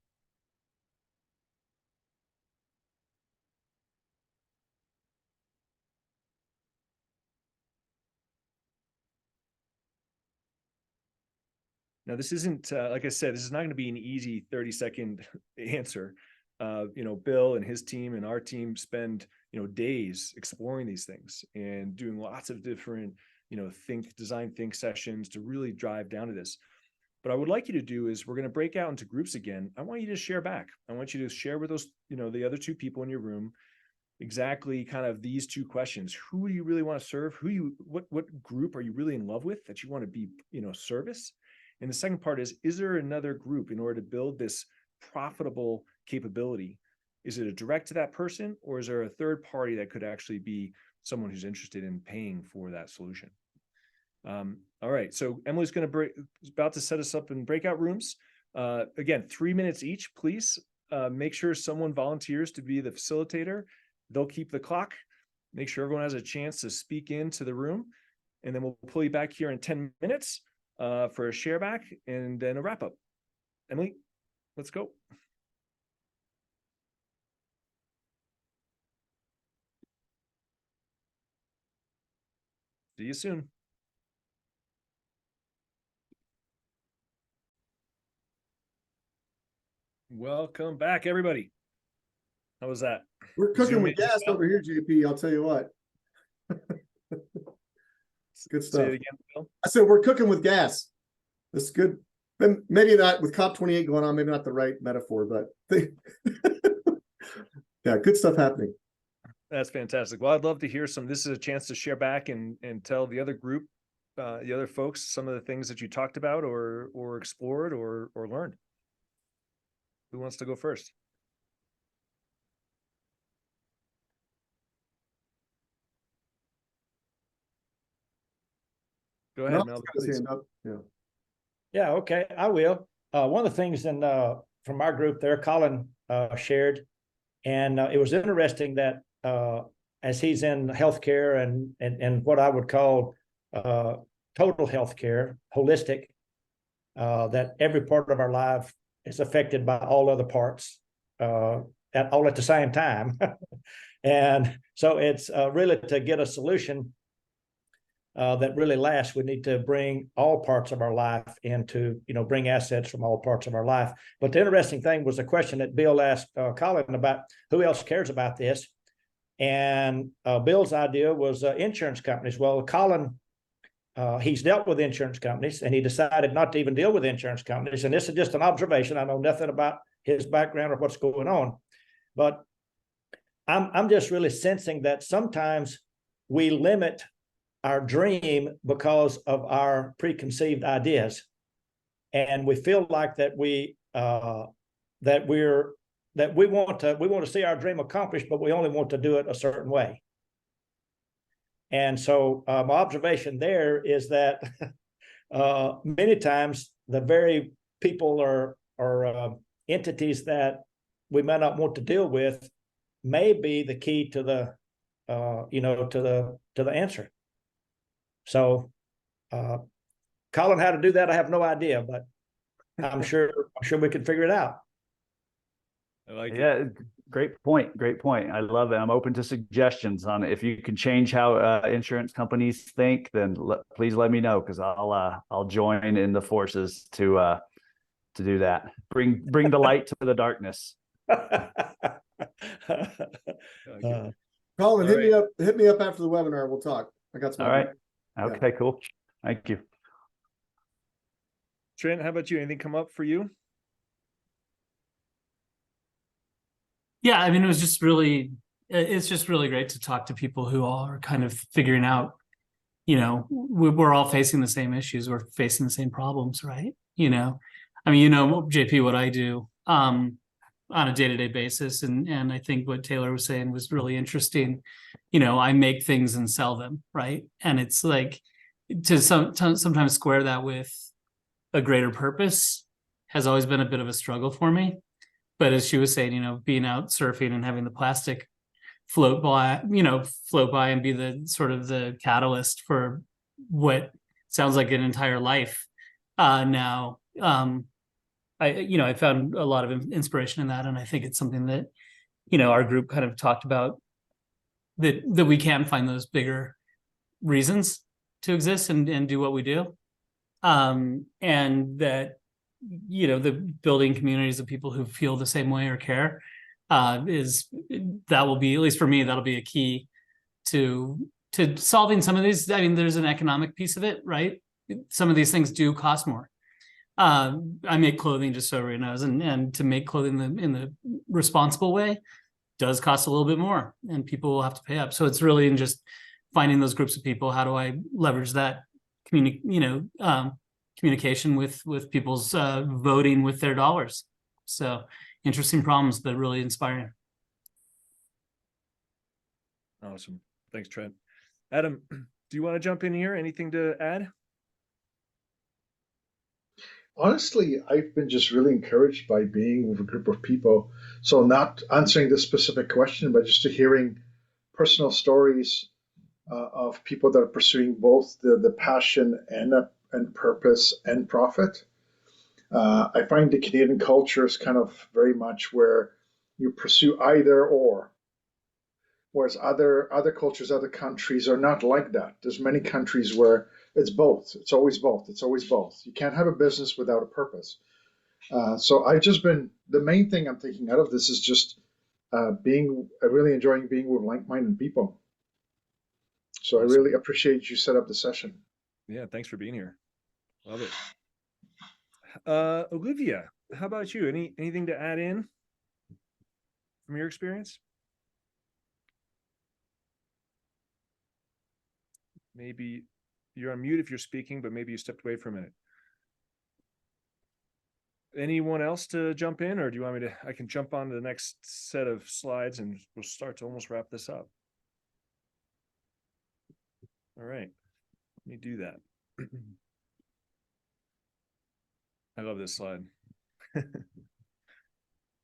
Now, this isn't, like I said, this is not going to be an easy 30-second answer. Bill and his team and our team spend, days exploring these things and doing lots of different, design think sessions to really drive down to this. But I would like you to do is we're going to break out into groups again. I want you to share back. I want you to share with those, the other two people in your room. exactly kind of these two questions. Who do you really want to serve? What group are you really in love with that you want to be, service? And the second part is there another group in order to build this profitable capability? Is it a direct to that person, or is there a third party that could actually be someone who's interested in paying for that solution? All right, so Emily's about to set us up in breakout rooms. Again, 3 minutes each, please. Make sure someone volunteers to be the facilitator. They'll keep the clock. Make sure everyone has a chance to speak into the room, and then we'll pull you back here in 10 minutes for a share back and then a wrap up. Emily, let's go. See you soon. Welcome back, everybody. How was that? We're cooking Zoom with in. gas over here, JP. I'll tell you what. It's good Say stuff. it again, Bill. I said we're cooking with gas. This is good. Maybe not with COP28 going on, maybe not the right metaphor, but yeah, good stuff happening. That's fantastic. Well, I'd love to hear some. This is a chance to share back and tell the other group, the other folks, some of the things that you talked about or explored or learned. Who wants to go first? Go ahead, Melvin. Please. Yeah, okay, I will. One of the things from our group there, Colin shared, and it was interesting that as he's in healthcare and what I would call total healthcare, holistic, that every part of our life is affected by all other parts all at the same time. And so it's really to get a solution that really lasts, we need to bring all parts of our life into, bring assets from all parts of our life. But the interesting thing was the question that Bill asked Colin about who else cares about this. And Bill's idea was insurance companies. Well, Colin, he's dealt with insurance companies, and he decided not to even deal with insurance companies. And this is just an observation. I know nothing about his background or what's going on, but I'm just really sensing that sometimes we limit our dream because of our preconceived ideas, and we feel like that we want to see our dream accomplished, but we only want to do it a certain way. And so my observation there is that many times the very people or entities that we may not want to deal with may be the key to the to the answer. So Colin, how to do that, I have no idea, but I'm sure we can figure it out. I like it. Yeah, great point. Great point. I love it. I'm open to suggestions on it. If you can change how insurance companies think, then please let me know, because I'll join in the forces to do that. Bring the light to the darkness. Colin, hit me up after the webinar. We'll talk. I got some. All right. Okay, cool. Thank you. Trent, how about you? Anything come up for you? Yeah, I mean, it's just really great to talk to people who all are kind of figuring out, we're all facing the same issues. We're facing the same problems, right? I mean, JP, what I do on a day-to-day basis. And I think what Taylor was saying was really interesting. I make things and sell them, right? And it's like to sometimes square that with a greater purpose has always been a bit of a struggle for me. But as she was saying, being out surfing and having the plastic float by and be the sort of the catalyst for what sounds like an entire life now. I found a lot of inspiration in that, and I think it's something that our group kind of talked about, that we can find those bigger reasons to exist and do what we do, and that the building communities of people who feel the same way or care that will be, at least for me, that'll be a key to solving some of these. I mean, there's an economic piece of it, right? Some of these things do cost more. I make clothing, just so everyone knows, and to make clothing in the responsible way does cost a little bit more and people will have to pay up. So it's really in just finding those groups of people. How do I leverage that communication with people's voting with their dollars? So interesting problems, but really inspiring. Awesome. Thanks, Trent. Adam, do you want to jump in here? Anything to add? Honestly, I've been just really encouraged by being with a group of people. So not answering this specific question, but just to hearing personal stories of people that are pursuing both the passion and purpose and profit. I find the Canadian culture is kind of very much where you pursue either or, whereas other cultures, other countries are not like that. There's many countries where it's both. It's always both. It's always both. You can't have a business without a purpose. So I've just been, the main thing I'm taking out of this is just really enjoying being with like-minded people. So I really appreciate you set up the session. Yeah, thanks for being here. Love it. Olivia, how about you? Anything to add in from your experience? Maybe you're on mute if you're speaking, but maybe you stepped away for a minute. Anyone else to jump in, or do you want me to? I can jump on to the next set of slides and we'll start to almost wrap this up. All right, let me do that. I love this slide.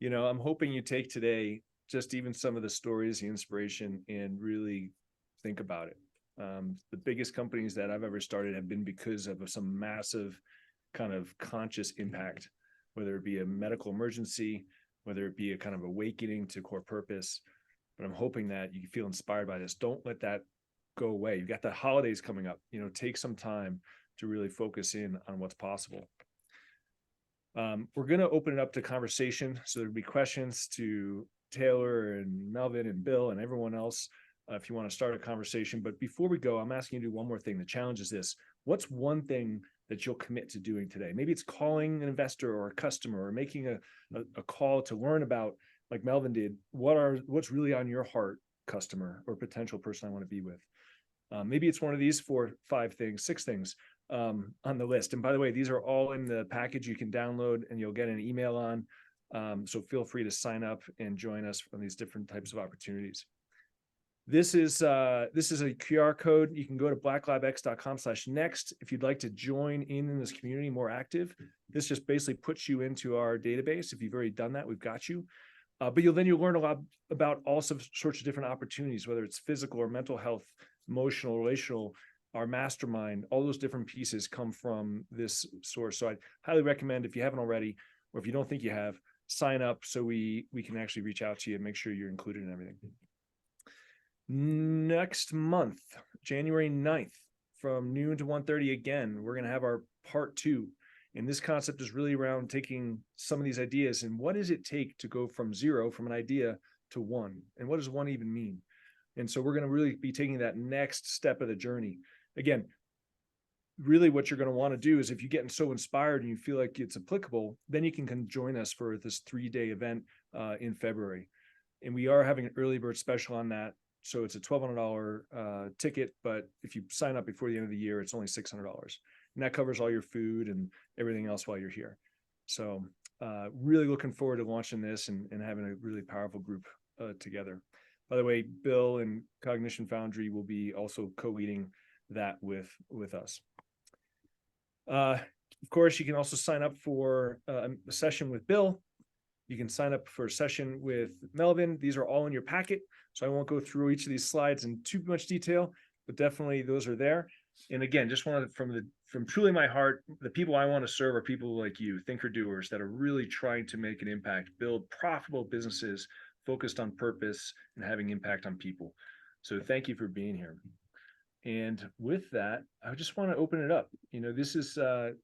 You know, I'm hoping you take today just even some of the stories, the inspiration, and really think about it. The biggest companies that I've ever started have been because of some massive kind of conscious impact, whether it be a medical emergency, whether it be a kind of awakening to core purpose. But I'm hoping that you feel inspired by this. Don't let that go away. You've got the holidays coming up. You know, take some time to really focus in on what's possible. We're going to open it up to conversation. So there'll be questions to Taylor and Melvin and Bill and everyone else if you want to start a conversation. But before we go, I'm asking you to do one more thing. The challenge is this. What's one thing that you'll commit to doing today? Maybe it's calling an investor or a customer or making a call to learn about, like Melvin did, what's really on your heart, customer or potential person I want to be with. Maybe it's one of these 4, 5 things, 6 things on the list. And by the way, these are all in the package you can download and you'll get an email on. So feel free to sign up and join us on these different types of opportunities. This is a QR code. You can go to blacklabx.com/next if you'd like to join in this community more active. This just basically puts you into our database. If you've already done that, we've got you. But you'll learn a lot about all sorts of different opportunities, whether it's physical or mental health, emotional, relational, our mastermind. All those different pieces come from this source. So I'd highly recommend, if you haven't already, or if you don't think you have, sign up so we can actually reach out to you and make sure you're included in everything. Next month, January 9th, from noon to 1:30 again, we're going to have our part 2. And this concept is really around taking some of these ideas and what does it take to go from 0, from an idea, to 1? And what does 1 even mean? And so we're going to really be taking that next step of the journey. Again, really what you're going to want to do is, if you're getting so inspired and you feel like it's applicable, then you can come join us for this 3-day event in February. And we are having an early bird special on that. So it's a $1,200 ticket, but if you sign up before the end of the year, it's only $600. And that covers all your food and everything else while you're here. So really looking forward to launching this and having a really powerful group together. By the way, Bill and Cognition Foundry will be also co-leading that with us. Of course, you can also sign up for a session with Bill. You can sign up for a session with Melvin. These are all in your packet, so I won't go through each of these slides in too much detail, but definitely those are there. And again, just wanted from truly my heart, the people I want to serve are people like you, thinker doers that are really trying to make an impact, build profitable businesses focused on purpose and having impact on people. So thank you for being here. And with that, I just want to open it up. You know, this is,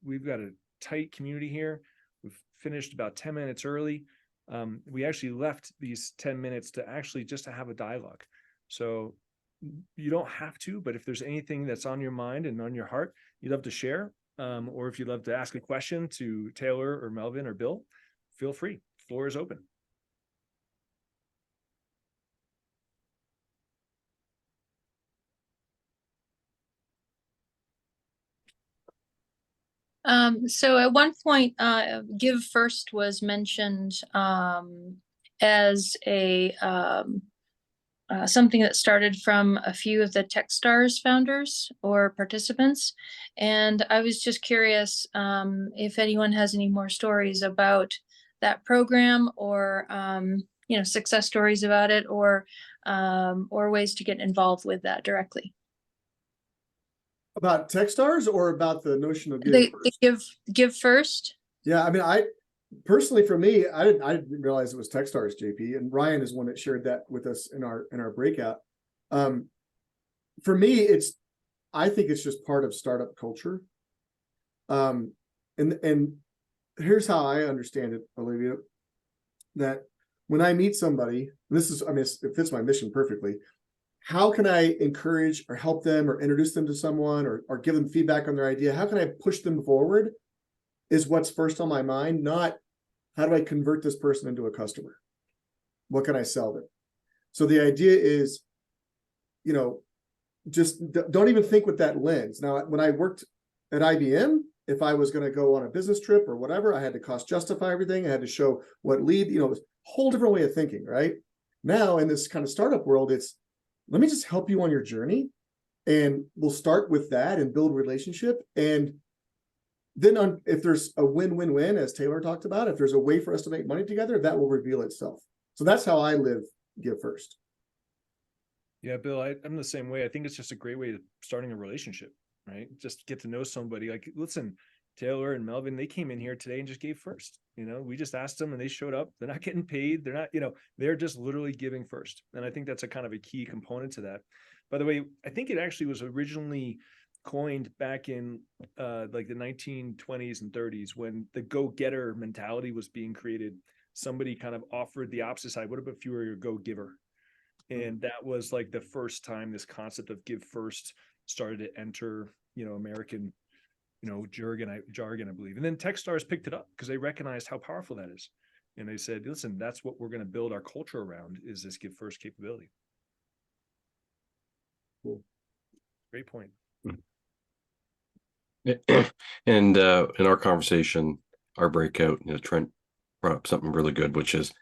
we've got a tight community here. We've finished about 10 minutes early. We actually left these 10 minutes to actually just to have a dialogue. So you don't have to, but if there's anything that's on your mind and on your heart, you'd love to share, or if you'd love to ask a question to Taylor or Melvin or Bill, feel free. Floor is open. So at one point, Give First was mentioned as a something that started from a few of the Techstars founders or participants. And I was just curious if anyone has any more stories about that program, or success stories about it, or ways to get involved with that directly. About Techstars, or about the notion of They give first. Yeah, I mean, I personally, for me, I didn't realize it was Techstars, JP, and Ryan is one that shared that with us in our breakout. For me, I think it's just part of startup culture. And here's how I understand it, Olivia, that when I meet somebody, it fits my mission perfectly. How can I encourage or help them or introduce them to someone, or give them feedback on their idea? How can I push them forward is what's first on my mind, not how do I convert this person into a customer? What can I sell them? So the idea is, just don't even think with that lens. Now, when I worked at IBM, if I was going to go on a business trip or whatever, I had to cost justify everything. I had to show what lead, it was a whole different way of thinking, right? Now, in this kind of startup world, it's, let me just help you on your journey, and we'll start with that and build relationship. And then if there's a win-win-win, as Taylor talked about, if there's a way for us to make money together, that will reveal itself. So that's how I live Give First. Yeah, Bill, I'm the same way. I think it's just a great way of starting a relationship, right? Just get to know somebody. Like, listen, Taylor and Melvin, they came in here today and just gave first. We just asked them and they showed up. They're not getting paid. They're not, they're just literally giving first. And I think that's a kind of a key component to that. By the way, I think it actually was originally coined back in like the 1920s and 30s, when the go-getter mentality was being created. Somebody kind of offered the opposite side. What about if you were a go-giver? And that was like the first time this concept of give first started to enter, American, jargon, I believe. And then Techstars picked it up because they recognized how powerful that is. And they said, listen, that's what we're going to build our culture around, is this give first capability. Cool. Great point. And in our conversation, our breakout, Trent brought up something really good, which is,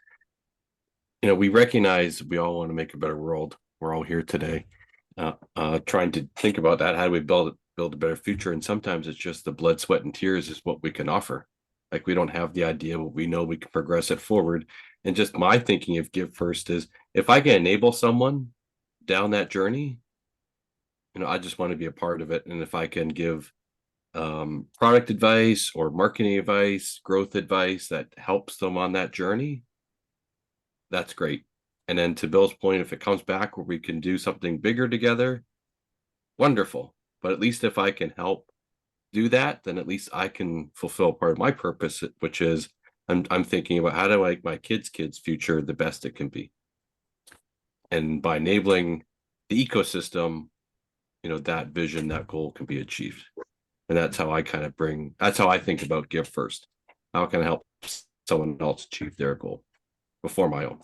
we recognize we all want to make a better world. We're all here today, trying to think about that. How do we build a better future? And sometimes it's just the blood, sweat, and tears is what we can offer. Like, we don't have the idea, but we know we can progress it forward. And just my thinking of Give First is, if I can enable someone down that journey, I just want to be a part of it. And if I can give product advice or marketing advice, growth advice that helps them on that journey, that's great. And then to Bill's point, if it comes back where we can do something bigger together, wonderful. But at least if I can help do that, then at least I can fulfill part of my purpose, which is I'm thinking about how do I make my kids' future the best it can be. And by enabling the ecosystem, that vision, that goal can be achieved. And that's how I that's how I think about Give First. How can I help someone else achieve their goal before my own?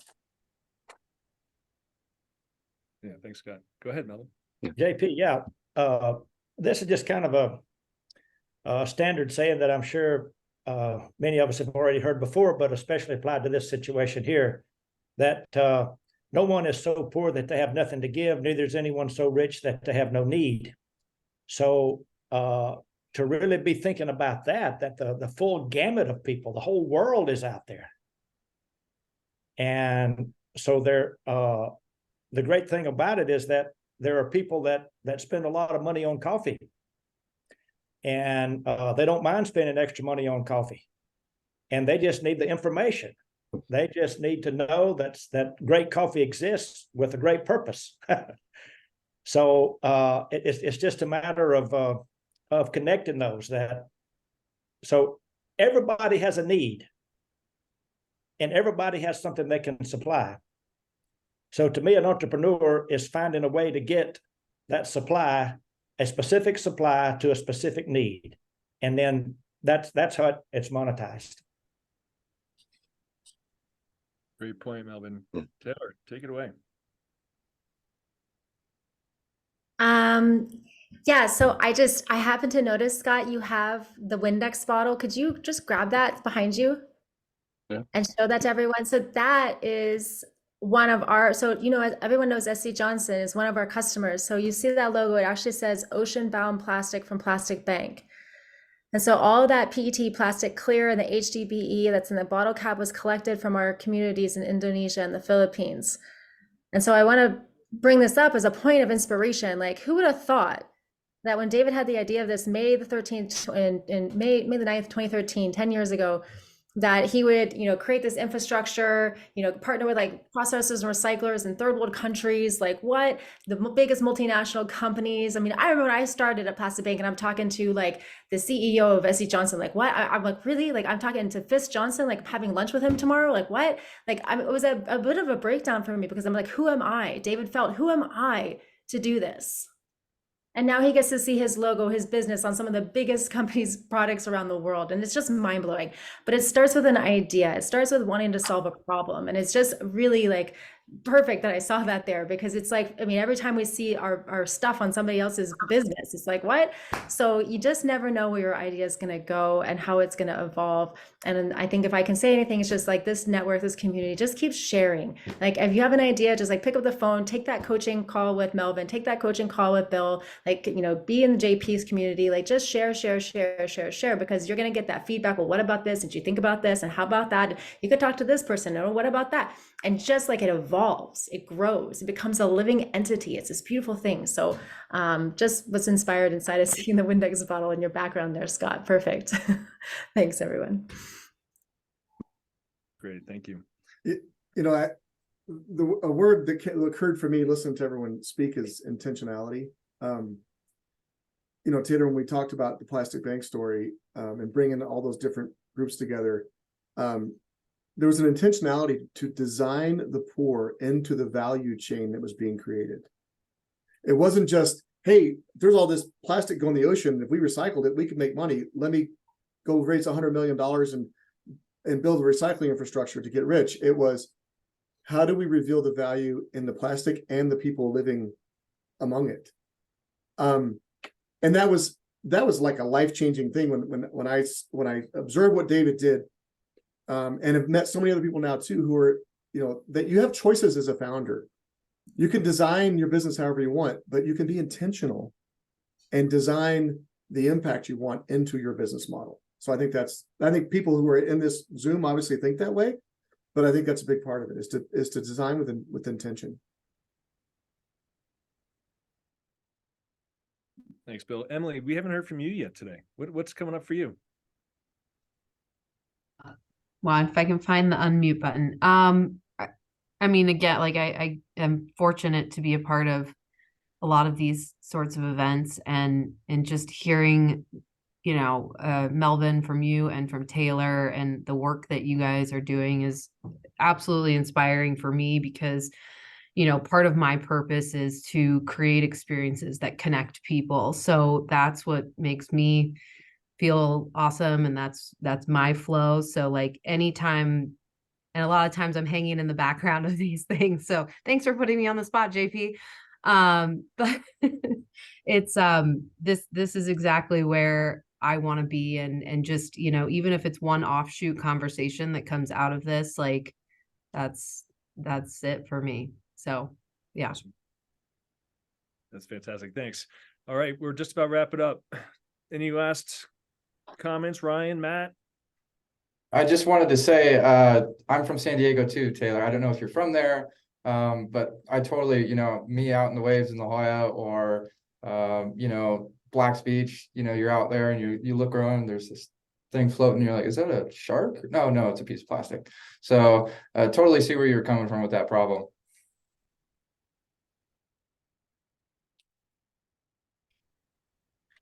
Yeah, thanks, Scott. Go ahead, Melvin. JP, yeah. This is just kind of a standard saying that I'm sure many of us have already heard before, but especially applied to this situation here, that no one is so poor that they have nothing to give, neither is anyone so rich that they have no need. So to really be thinking about that the full gamut of people, the whole world is out there. And so the great thing about it is that there are people that spend a lot of money on coffee, and they don't mind spending extra money on coffee, and they just need the information. They just need to know that great coffee exists with a great purpose. So it's just a matter of connecting those. So everybody has a need, and everybody has something they can supply. So to me, an entrepreneur is finding a way to get that supply, a specific supply to a specific need. And then that's how it's monetized. Great point, Melvin. Taylor, take it away. Yeah, so I happen to notice, Scott, you have the Windex bottle. Could you just grab that behind you? Yeah. And show that to everyone. So that is one of our, so everyone knows SC Johnson is one of our customers. So you see that logo, it actually says ocean bound plastic from Plastic Bank. And so all that PET plastic clear and the HDPE that's in the bottle cap was collected from our communities in Indonesia and the Philippines. And so I want to bring this up as a point of inspiration. Like, who would have thought that when David had the idea of this May the 13th in May the 9th, 2013, 10 years ago, that he would, create this infrastructure, partner with like processors and recyclers in third world countries, like what the biggest multinational companies. I mean, I remember when I started at Plastic Bank and I'm talking to like the CEO of SC Johnson, like what? I'm like, really? Like I'm talking to Fist Johnson, like having lunch with him tomorrow. Like what? Like it was a bit of a breakdown for me because I'm like, who am I? David felt, who am I to do this? And now he gets to see his logo, his business on some of the biggest companies' products around the world. And it's just mind blowing. But it starts with an idea. It starts with wanting to solve a problem. And it's just really like perfect that I saw that there, because it's like, I mean, every time we see our stuff on somebody else's business, it's like, what? So you just never know where your idea is going to go and how it's going to evolve. And I think if I can say anything, it's just like this network, this community, just keep sharing. Like if you have an idea, just like pick up the phone, take that coaching call with Melvin, take that coaching call with Bill, like, be in the JP's community, like just share, because you're going to get that feedback. Well, what about this? Did you think about this? And how about that? You could talk to this person. Or what about that? And just like it evolves, it grows, it becomes a living entity. It's this beautiful thing. So just was inspired inside of seeing the Windex bottle in your background there, Scott. Perfect. Thanks, everyone. Great, thank you. A word that occurred for me listening to everyone speak is intentionality. Taylor, when we talked about the Plastic Bank story and bringing all those different groups together, there was an intentionality to design the pour into the value chain that was being created. It wasn't just, hey, there's all this plastic going in the ocean. If we recycled it, we could make money. Let me go raise $100 million and build a recycling infrastructure to get rich. It was, how do we reveal the value in the plastic and the people living among it? And that was like a life-changing thing when I observed what David did, and have met so many other people now too who are, that you have choices as a founder. You can design your business however you want, but you can be intentional and design the impact you want into your business model. So I think people who are in this Zoom obviously think that way, but I think that's a big part of it, is to design with intention. Thanks, Bill. Emily, we haven't heard from you yet today. What's coming up for you? Well, if I can find the unmute button. I mean, again, like I am fortunate to be a part of a lot of these sorts of events, and just hearing, Melvin, from you and from Taylor, and the work that you guys are doing is absolutely inspiring for me, because part of my purpose is to create experiences that connect people. So that's what makes me feel awesome. And that's my flow. So like anytime, and a lot of times I'm hanging in the background of these things. So thanks for putting me on the spot, JP. But it's, this is exactly where I want to be. And just, even if it's one offshoot conversation that comes out of this, like that's it for me. So, yeah. Awesome. That's fantastic. Thanks. All right. We're just about wrap it up. Any last comments, Ryan, Matt? I just wanted to say, I'm from San Diego too, Taylor. I don't know if you're from there, but I totally, me out in the waves in La Jolla, or, Black's Beach, you're out there and you look around and there's this thing floating. You're like, is that a shark? No, it's a piece of plastic. So totally see where you're coming from with that problem.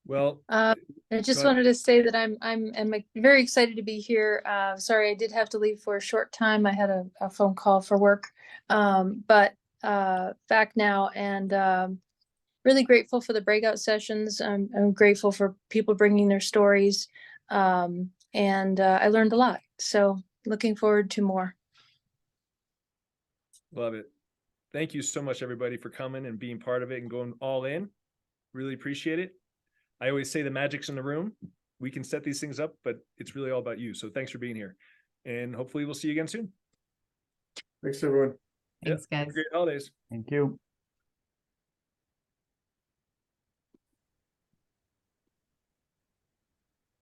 Well, I just wanted to say that I'm very excited to be here. Sorry, I did have to leave for a short time. I had a phone call for work, but back now, and really grateful for the breakout sessions. I'm grateful for people bringing their stories, and I learned a lot. So looking forward to more. Love it. Thank you so much, everybody, for coming and being part of it and going all in. Really appreciate it. I always say the magic's in the room. We can set these things up, but it's really all about you. So thanks for being here. And hopefully we'll see you again soon. Thanks, everyone. Thanks, guys. Great holidays. Thank you.